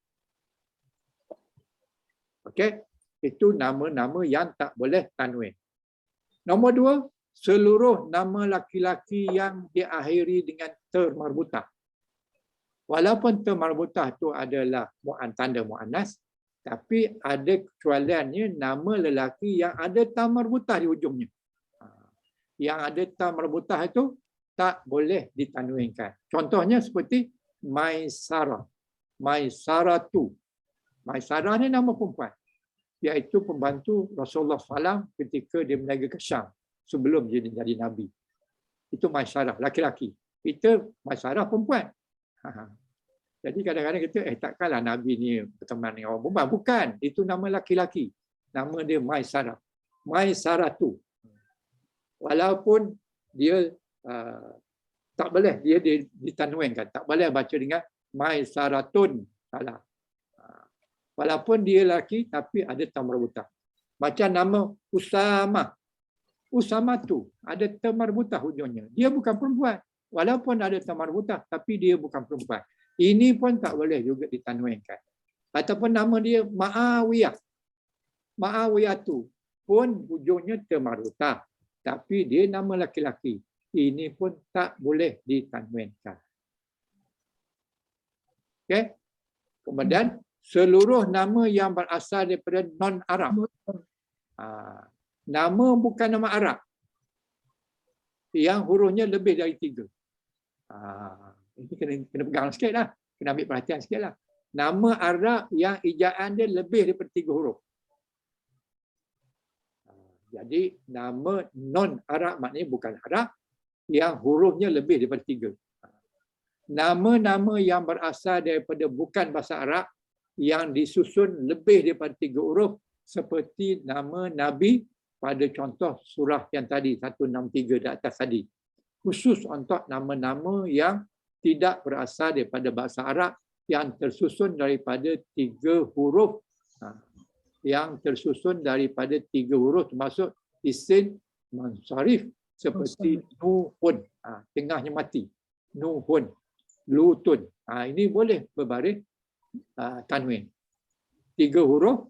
E: Okey, itu nama-nama yang tak boleh tanwin. Nombor 2, seluruh nama laki-laki yang diakhiri dengan termarbutah. Walaupun termarbutah itu adalah tanda mu'annas, tapi ada kecualiannya nama lelaki yang ada ta marbutah di ujungnya. Yang ada ta marbutah itu tak boleh ditanwinkan. Contohnya seperti Maisarah. Maisaratu. Maisarah ni nama perempuan, iaitu pembantu Rasulullah SAW ketika dia berniaga ke Syam sebelum dia jadi Nabi. Itu Maisarah, laki-laki. Kita Maisarah perempuan. Jadi kadang-kadang kita, takkanlah Nabi ni berteman dengan orang perempuan. Bukan, itu nama laki-laki. Nama dia Maisarah. Maisaratu. Walaupun dia tak boleh, dia ditanwinkan. Tak boleh baca dengan Maisaratun. Salah. Walaupun dia lelaki, tapi ada tamarbutah. Macam nama Usama. Usama tu ada tamarbutah ujungnya. Dia bukan perempuan. Walaupun ada tamarbutah, tapi dia bukan perempuan. Ini pun tak boleh juga ditanwinkan. Ataupun nama dia Ma'awiyah. Ma'awiyah tu pun ujungnya tamarbutah. Tapi dia nama laki-laki. Ini pun tak boleh ditanwinkan. Okey. Kemudian seluruh nama yang berasal daripada non-Arab. Nama bukan nama Arab. yang hurufnya lebih dari 3. Ini kena pegang sikit lah. Kena ambil perhatian sikit lah. Nama Arab yang ejaan dia lebih daripada 3 huruf. Jadi nama non-Arab maknanya bukan Arab yang hurufnya lebih daripada 3. Nama-nama yang berasal daripada bukan bahasa Arab yang disusun lebih daripada 3 huruf seperti nama Nabi pada contoh surah yang tadi 163 di atas tadi. Khusus untuk nama-nama yang tidak berasal daripada bahasa Arab yang tersusun daripada 3 huruf. Yang tersusun daripada 3 huruf termasuk isim mansharif seperti nuhun, tengahnya mati. Nuhun, lutun. Ini boleh berbaris tanwin. 3 huruf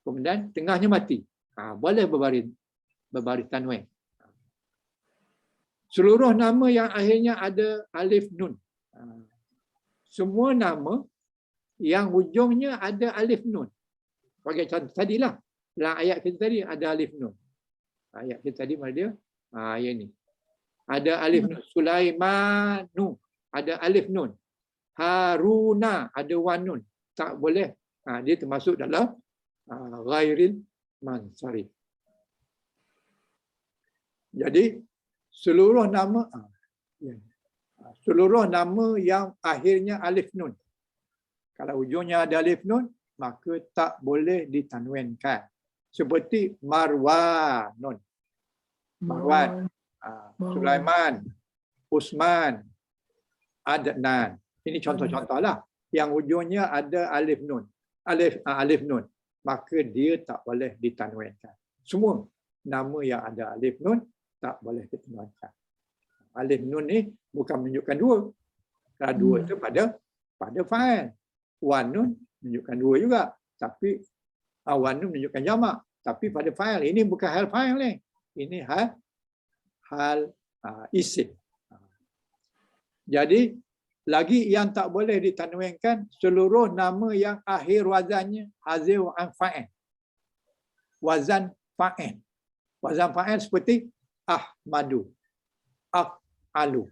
E: kemudian tengahnya mati. Boleh berbaris tanwin. Seluruh nama yang akhirnya ada alif nun. Semua nama yang hujungnya ada alif nun. Bagi contoh tadilah. Dalam ayat kita tadi ada alif nun. Ayat kita tadi mana dia? Ayat ni. Ada alif nun. Sulaimanu. Ada alif nun. Haruna. Ada wan nun. Tak boleh. Dia termasuk dalam ghairil mansharif. Jadi seluruh nama yang akhirnya alif nun. Kalau hujungnya ada alif nun, maka tak boleh ditanwinkan. Seperti Marwanun. Marwan, Sulaiman, Usman, Adnan. Ini contoh-contoh lah. Yang hujungnya ada alif nun. Alif nun. Maka dia tak boleh ditanwinkan. Semua nama yang ada alif nun tak boleh ditanwinkan. Alif nun ni bukan menunjukkan 2. Kalau 2 itu pada fa'il. Wan nun menunjukkan 2 juga. Tapi wan nun menunjukkan jamak. Tapi pada fa'il. Ini bukan hal fa'il ni. Ini hal isim. Jadi lagi yang tak boleh ditanwinkan seluruh nama yang akhir wazannya hazil an fa'il. Wazan fa'il. Wazan fa'il seperti Ahmadu, Af'alu.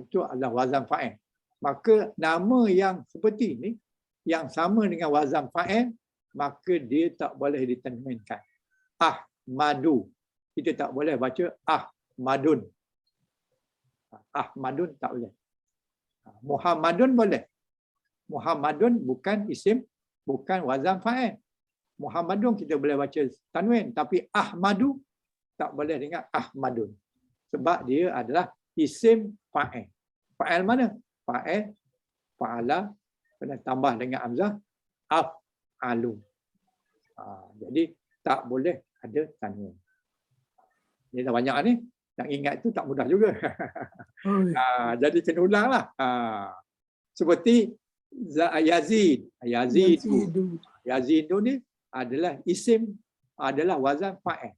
E: Itu adalah wazan fa'il. Maka nama yang seperti ini yang sama dengan wazan fa'il, maka dia tak boleh ditanwinkan. Ahmadu. Kita tak boleh baca Ahmadun. Ahmadun tak boleh. Muhammadun boleh. Muhammadun bukan isim, bukan wazan fa'il. Muhammadun kita boleh baca tanwin, tapi Ahmadu tak boleh dengan Ahmadun. Sebab dia adalah isim fa'il. Fa'il mana? Fa'il, fa'ala, kena tambah dengan hamzah, af'alu. Jadi tak boleh ada tanwin. Ini dah banyak ni. Nak ingat tu tak mudah juga. Jadi kena ulang lah. Seperti Yazid. Yazid ni adalah isim, adalah wazan fa'il.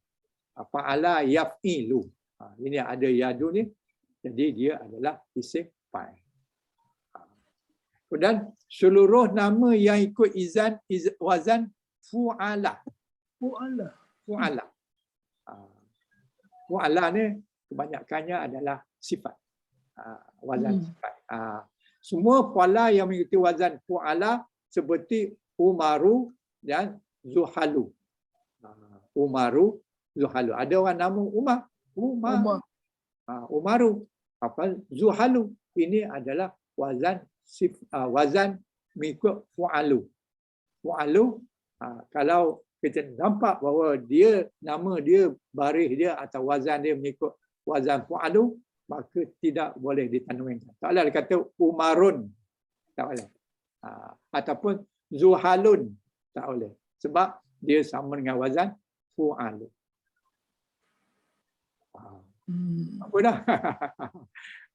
E: Fa'ala yaf'ilu. Ini ada yadu ni. Jadi dia adalah isim fa'il. Kemudian seluruh nama yang ikut wazan fu'ala. Fu'ala. Fu'ala ni kebanyakannya adalah sifat. Wazan sifat. Semua fu'ala yang mengikuti wazan fu'ala seperti Umaru dan Zuhalu. Umaru, Zuhalu. Ada orang nama Umar. Umaru. Zuhalu. Ini adalah wazan mengikut fu'alu. Fu'alu, kalau kita nampak bahawa dia, nama dia, baris dia atau wazan dia mengikut wazan fu'alu, maka tidak boleh ditanwinkan. Tak boleh kata Umarun. Tak boleh. Ataupun Zuhalun. Tak boleh. Sebab dia sama dengan wazan fu'alu. Apa dah?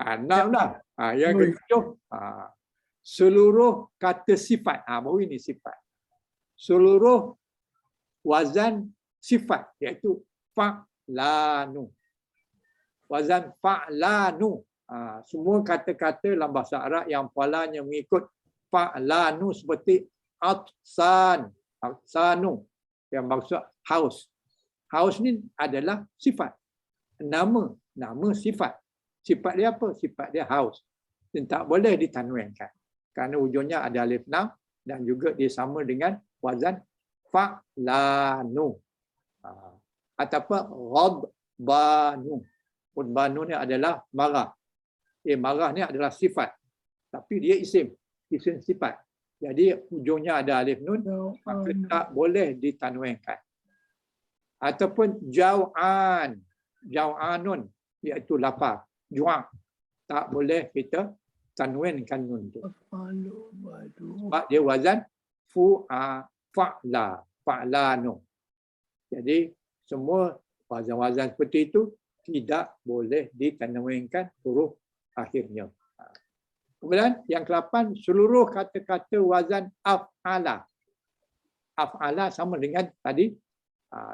E: 6 dah. Yang ketujuh, seluruh kata sifat. Baru ini sifat. Seluruh wazan sifat, iaitu fa'lanu. Wazan fa'lanu. Semua kata-kata dalam bahasa Arab yang polanya mengikut fa'lanu seperti atsan. Atsanu. Yang maksud haus. Haus ni adalah sifat. nama sifat. Sifat dia apa? Sifat dia haus. Dan tak boleh ditanwinkan. Kerana ujungnya ada alif lam dan juga dia sama dengan wazan fa'lanu. Ataupun ghadbanu. Ghadbanu ni adalah marah. Marah ni adalah sifat. Tapi dia isim sifat. Jadi ujungnya ada alif nun, maka tak boleh ditanwinkan. Ataupun jau'an. Jau'anun, iaitu lapar. Ju'a'. Tak boleh kita tanwinkan nun tu. Sebab dia wazan fa'la. Fa'lanu. Jadi semua wazan-wazan seperti itu tidak boleh ditanwinkan huruf akhirnya. Kemudian yang ke-8, seluruh kata-kata wazan af'ala. Af'ala sama dengan tadi.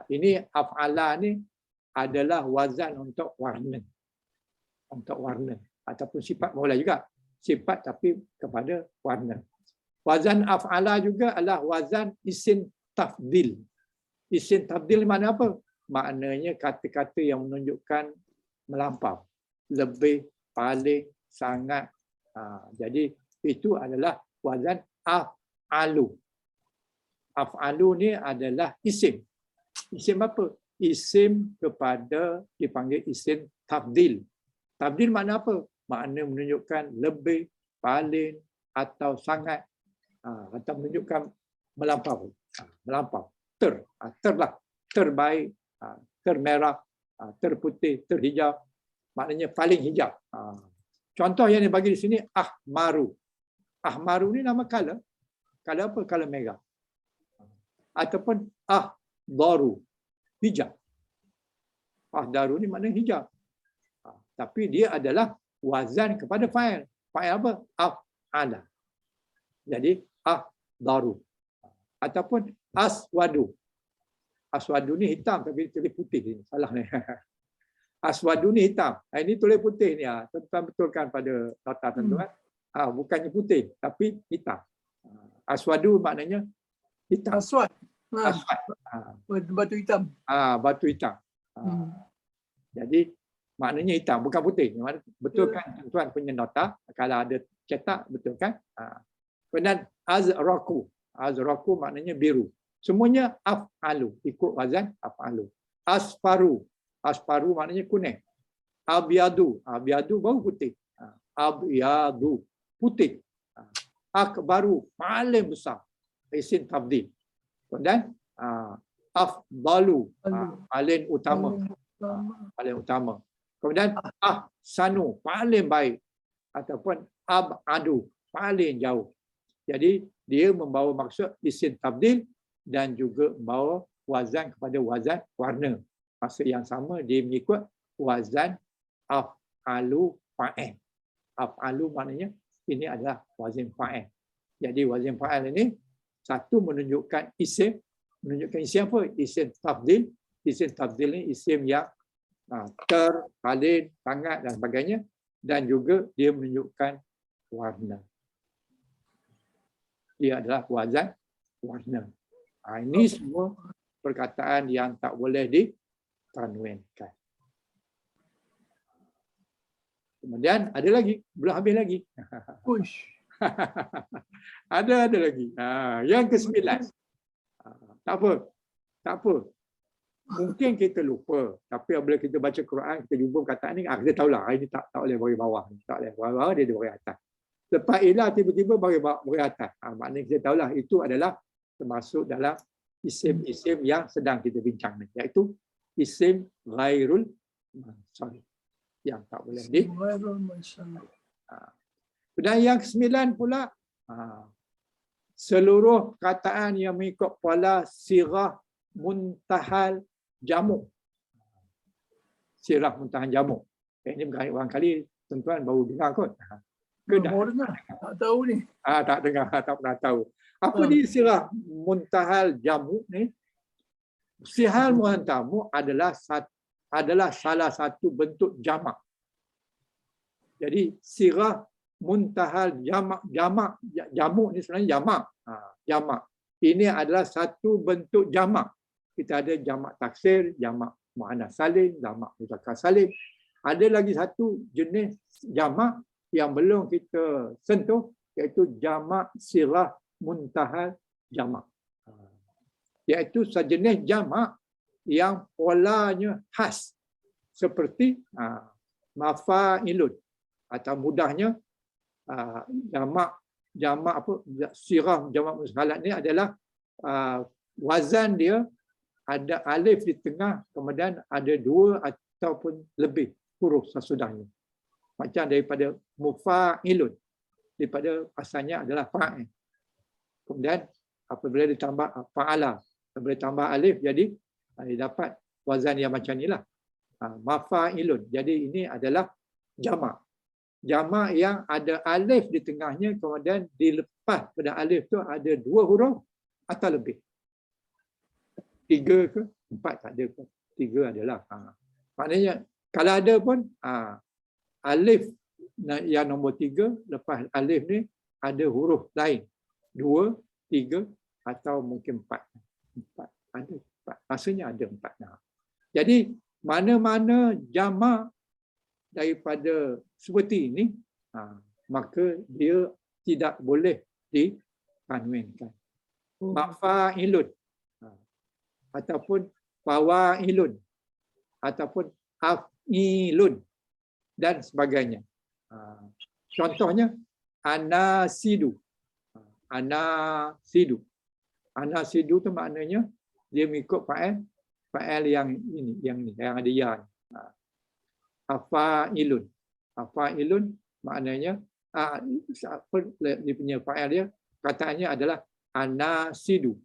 E: Ini af'ala ni adalah wazan untuk warna. Untuk warna. Ataupun sifat boleh juga. Sifat tapi kepada warna. Wazan af'ala juga adalah wazan isim tafdil. Isim tafdil mana apa? Maknanya kata-kata yang menunjukkan melampau. Lebih, paling, sangat. Jadi itu adalah wazan af'alu. Af'alu ni adalah isim. Isim apa? Isim kepada dipanggil isim tafdil. Tafdil makna apa? Makna menunjukkan lebih, paling atau sangat atau menunjukkan melampau. Melampau. Terlah. Terbaik, termerah, terputih, terhijau. Maknanya paling hijau. Contoh yang dibagi di sini ahmaru. Ahmaru ni nama color. Color apa? Color merah. Ataupun ahdaru. Hijau. Ahdaru ni maknanya hijau. Tapi dia adalah wazan kepada fa'il. Fa'il apa? Af'ala. Jadi ahdaru. Ataupun aswadu. Aswadu ni hitam tapi tulis putih. Salah ni. Aswadu ni hitam. Ini tulis putih ni. Tuan-tuan betulkan pada nota tuan-tuan. Bukannya putih tapi hitam. Aswadu maknanya hitam.
F: Aswad.
E: Aswad.
F: Batu hitam.
E: Batu hitam. Jadi maknanya hitam bukan putih. Betulkan tuan-tuan punya nota. Kalau ada cetak betulkan. Kemudian azraku. Azraku maknanya biru. Semuanya af'alu. Ikut wazan af'alu. Asfaru. Asfaru maknanya kuning. Abyadu. Abyadu baru putih. Abyadu. Putih. Akbaru. Paling besar. Isim tafdil. Kemudian afdalu. Paling utama. Paling utama. Kemudian ahsanu. Paling baik. Ataupun abadu. Paling jauh. Jadi dia membawa maksud isim tafdil dan juga membawa wazan kepada wazan warna. Maksud yang sama, dia mengikut wazan af'alu fa'il. Af'alu maknanya ini adalah wazan fa'il. Jadi wazan fa'il ini satu menunjukkan isim. Menunjukkan isim apa? Isim tafdil. Isim tafdil ini isim yang paling, sangat dan sebagainya. Dan juga dia menunjukkan warna. Dia adalah wazan warna. Ini semua perkataan yang tak boleh ditanwinkan. Kemudian ada lagi, belum habis lagi. ada lagi. Yang ke-9. Tak apa. Mungkin kita lupa, tapi apabila kita baca Quran, kita jumpa perkataan ni, kita tahulah ini tak boleh bagi bawah, tak boleh bagi bawah, dia bagi atas. Lepas ilah tiba-tiba bagi atas. Maknanya kita tahulah itu adalah termasuk dalam isim-isim yang sedang kita bincang ni, iaitu isim ghairul mansharif yang tak boleh di. Dan yang ke-9 pula, seluruh kataan yang mengikut pola sirah muntahal jamuk. Sirah muntahal jamuk. Ini barangkali tuan-tuan baru dengar kot.
F: Baru dengar. Tak tahu ni.
E: Tak dengar, tak pernah tahu. Apa ni sirah muntahal jamuk ni? Sirah muntahal jamuk adalah salah satu bentuk jamak. Jadi sirah muntahal jamuk ni sebenarnya jamak. Jamak. Ini adalah satu bentuk jamak. Kita ada jamak taksir, jamak muannas salim, jamak muzakkar salim. Ada lagi satu jenis jamak yang belum kita sentuh, iaitu jamak sirah muntahal jamak. Iaitu sejenis jamak yang polanya khas seperti mafa'ilun, atau mudahnya jamak apa, sirah jamak musahalat ni adalah wazan dia ada alif di tengah, kemudian ada dua ataupun lebih huruf sesudahnya. Macam daripada mufa'ilun, daripada asalnya adalah fa'il. Kemudian apabila ditambah fa'ala, apabila tambah alif, jadi dapat wazan yang macam inilah. Mafa'ilun. Jadi ini adalah jamak. Jamak yang ada alif di tengahnya, kemudian dilepas pada alif tu ada dua huruf atau lebih. 3 ke 4 tak ada ke. 3 adalah. Maknanya kalau ada pun alif yang nombor 3 lepas alif ni ada huruf lain. 2, 3 atau mungkin 4. 4. Ada 4. Rasanya ada 4. Jadi mana-mana jamak daripada seperti ini, maka dia tidak boleh ditanwinkan. Mafa'ilun ataupun fawa'ilun ataupun af'ilun dan sebagainya. Contohnya anasidu. Anasidu. Anasidu tu maknanya dia mengikut fa'il yang ini, yang ada ya. Afa'ilun. Afa'ilun maknanya dia punya fa'il dia katanya adalah anasidu.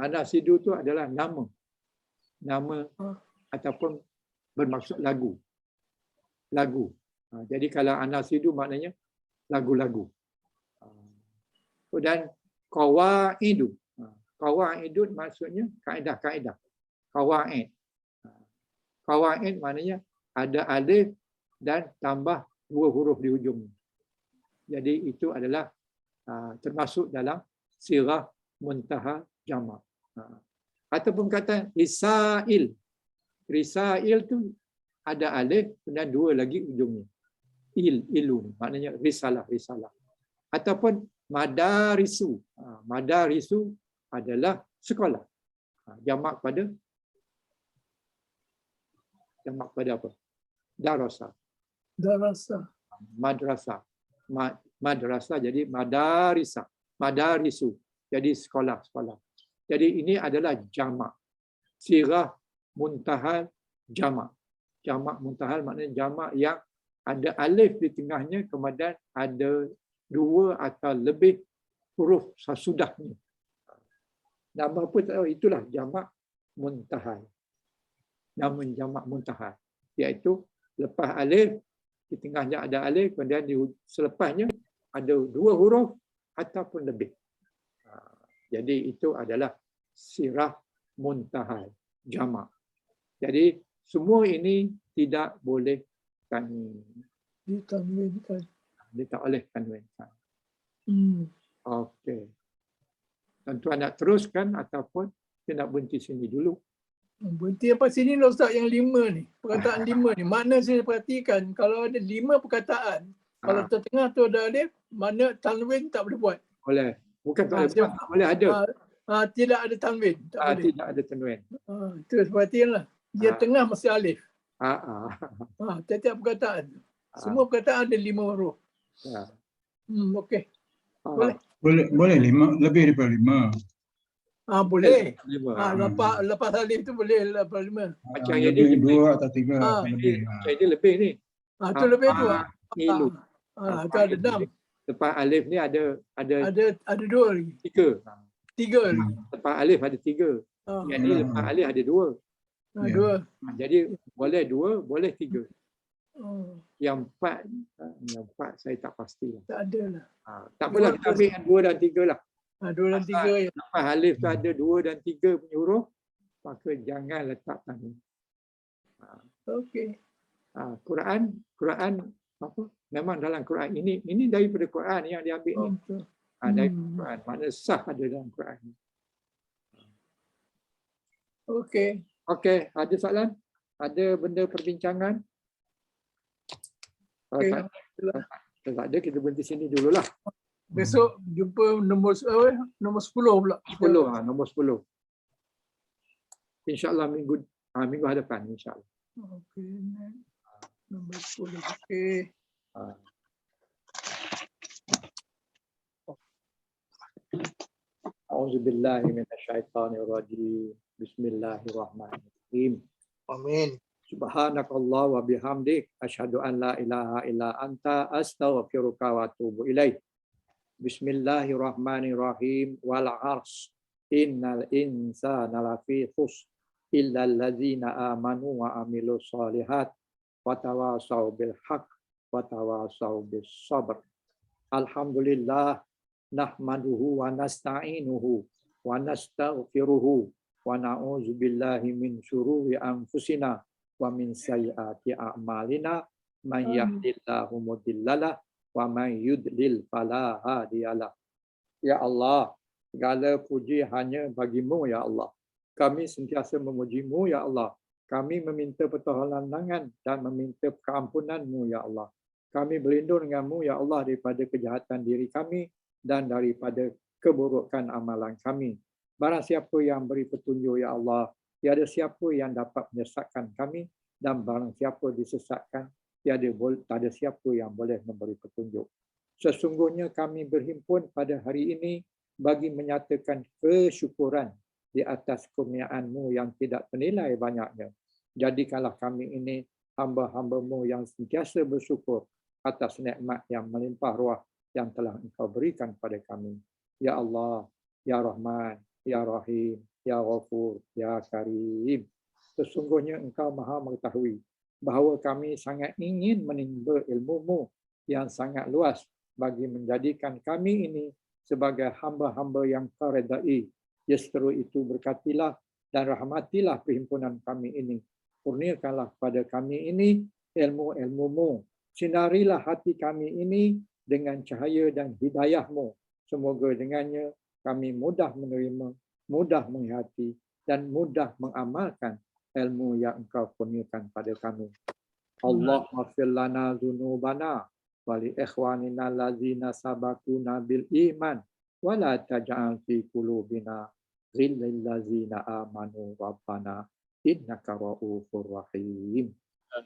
E: Anasidu tu adalah nama. Nama ataupun bermaksud lagu. Lagu. Jadi kalau anasidu maknanya lagu-lagu. Dan qawaidu. Qawaidu maksudnya kaedah-kaedah. Qawaid. Qawaid maknanya ada alif dan tambah 2 huruf di hujung. Jadi itu adalah termasuk dalam sirah muntaha jamak. Ataupun kata risail. Risail tu ada alif dan 2 lagi ujungnya. Ilun maknanya risalah. Ataupun madarisu. Madarisu adalah sekolah. Jamak pada apa? Darasa. Madrasah jadi madarisa. Madarisu jadi sekolah. Jadi ini adalah jamak. Sirah muntahal jamak. Jamak muntahal maknanya jamak yang ada alif di tengahnya, kemudian ada 2 atau lebih huruf sesudahnya. Nama apa tak tahu, itulah jamak muntahal. Nama jamak muntahal. Iaitu lepas alif, di tengahnya ada alif, kemudian selepasnya ada 2 huruf ataupun lebih. Jadi itu adalah sirah muntahal jamak. Jadi semua ini tidak boleh
F: Ditanwinkan.
E: dia tak boleh tanwinkan. Okey. Tuan-tuan nak teruskan ataupun kita nak berhenti sini dulu?
F: Berhenti sampai sini lah Ustaz, yang 5 ni. Perkataan 5 ni. Makna saya perhatikan, kalau ada 5 perkataan, kalau tengah tu ada alif, makna tanwin tak boleh buat.
E: Boleh. Bukan tak boleh buat, tak boleh ada.
F: Tidak ada tanwin.
E: Tidak ada tanwin.
F: Itu perhatianlah. Dia tengah mesti alif. Tiap-tiap perkataan. Semua perkataan ada 5 huruf. Okey.
G: Boleh 5, lebih daripada 5.
F: Boleh. Lepas alif tu boleh lepas 5.
E: Macam
G: yang
E: ini
G: 2 atau 3 lebih.
E: Ini lebih ni.
F: Tu lebih tu.
E: Ilu.
F: Tu ada 6.
E: Lepas alif ni ada
F: 2 lagi.
E: 3.
F: 3 lagi.
E: Lepas alif ada 3. Yang ni lepas alif ada 2.
F: 2.
E: Jadi boleh 2, boleh 3. Yang 4 saya tak pastilah.
F: Tak ada lah.
E: Tak apalah, kita ambil yang 2 dan 3 lah.
F: 2 dan 3 ya.
E: Lepas alif tu ada 2 dan 3 punya huruf, maka jangan letak tanwin.
F: Okey.
E: Quran apa? Memang dalam Quran ini daripada Quran yang diambil ni. Daripada Quran. Makna sah ada dalam Quran.
F: Okey.
E: Okey, ada soalan? Ada benda perbincangan? Kalau
F: Okey,
E: tak,
F: alhamdulillah.
E: kalau tak ada, kita berhenti sini dululah.
F: Besok jumpa nombor 10 pula.
E: 10, nombor 10. InsyaAllah minggu hadapan, insyaAllah.
F: Okey, nombor 10. Okey.
E: A'udzubillahi minasyaitonirrajim. Bismillahirrahmanirrahim.
F: Amin.
E: Subhanakallah wa bihamdik asyhadu an la ilaha illa anta astaghfiruka wa atubu ilaik. Bismillahirrahmanirrahim. Wal 'arsy innal insana lafi khusr illa allazina amanu wa amilus solihat wa tawassaw bil haqq wa tawassaw bis sabr. Alhamdulillah nahmaduhu wa nasta'inuhu wa nastaghfiruhu wa na'udzu billahi min syururi anfusina wa min sayyiati a'malina man yahdihillahu mudhillalah wa man yudlil fala hadiyalah. Ya Allah, segala puji hanya bagi-Mu ya Allah. Kami sentiasa memuji-Mu ya Allah. Kami meminta pertolongan dan meminta keampunan-Mu ya Allah. Kami berlindung dengan-Mu ya Allah daripada kejahatan diri kami dan daripada keburukan amalan kami. Barang siapa yang beri petunjuk ya Allah, tiada siapa yang dapat menyesatkan kami, dan barang siapa disesatkan, tak ada siapa yang boleh memberi petunjuk. Sesungguhnya kami berhimpun pada hari ini bagi menyatakan kesyukuran di atas kurniaan-Mu yang tidak ternilai banyaknya. Jadikanlah kami ini hamba-hamba-Mu yang sentiasa bersyukur atas nikmat yang melimpah ruah yang telah Engkau berikan pada kami. Ya Allah, Ya Rahman, Ya Rahim, Ya Ghafur, Ya Karim. Sesungguhnya Engkau Maha mengetahui bahawa kami sangat ingin menimba ilmu-Mu yang sangat luas bagi menjadikan kami ini sebagai hamba-hamba yang Kau redai. Justru itu berkatilah dan rahmatilah perhimpunan kami ini. Kurniakanlah kepada kami ini ilmu-ilmu-Mu. Sinarilah hati kami ini dengan cahaya dan hidayah-Mu. Semoga dengannya kami mudah menerima, mudah menghayati dan mudah mengamalkan ilmu yang Engkau kurniakan pada kami. Allahumma fir lana dzunubana wa li ikhwanina allazina sabaquna bil iman wa la taj'al fi qulubina ghillal ladzina amanu rabbana innaka ra'ufur rahim.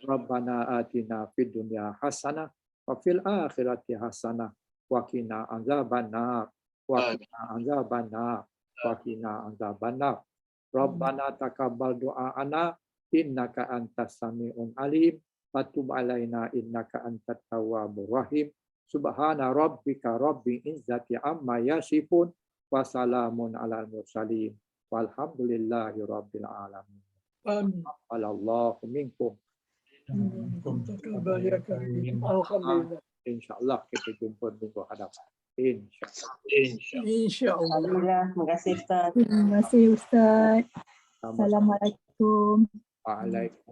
E: Rabbana atina fid dunya hasanah wa fil akhirati hasanah wa qina azabannar wa qina azabannar wa qina azabannar. Rabbana taqabbal du'aana innaka antas sami'un alim wa tub alaina innaka antat tawwabur rahim. Subhana rabbika rabbil izzati amma yasifun wa salamun alal mursalin walhamdulillahi rabbil alamin.
F: Amin.
E: Allahu minkum.
F: Alhamdulillah.
E: InsyaAllah kita jumpa minggu hadapan. InsyaAllah.
F: InsyaAllah.
D: Alhamdulillah. Terima kasih Ustaz.
B: Terima kasih Ustaz. Assalamualaikum.
E: Waalaikumsalam.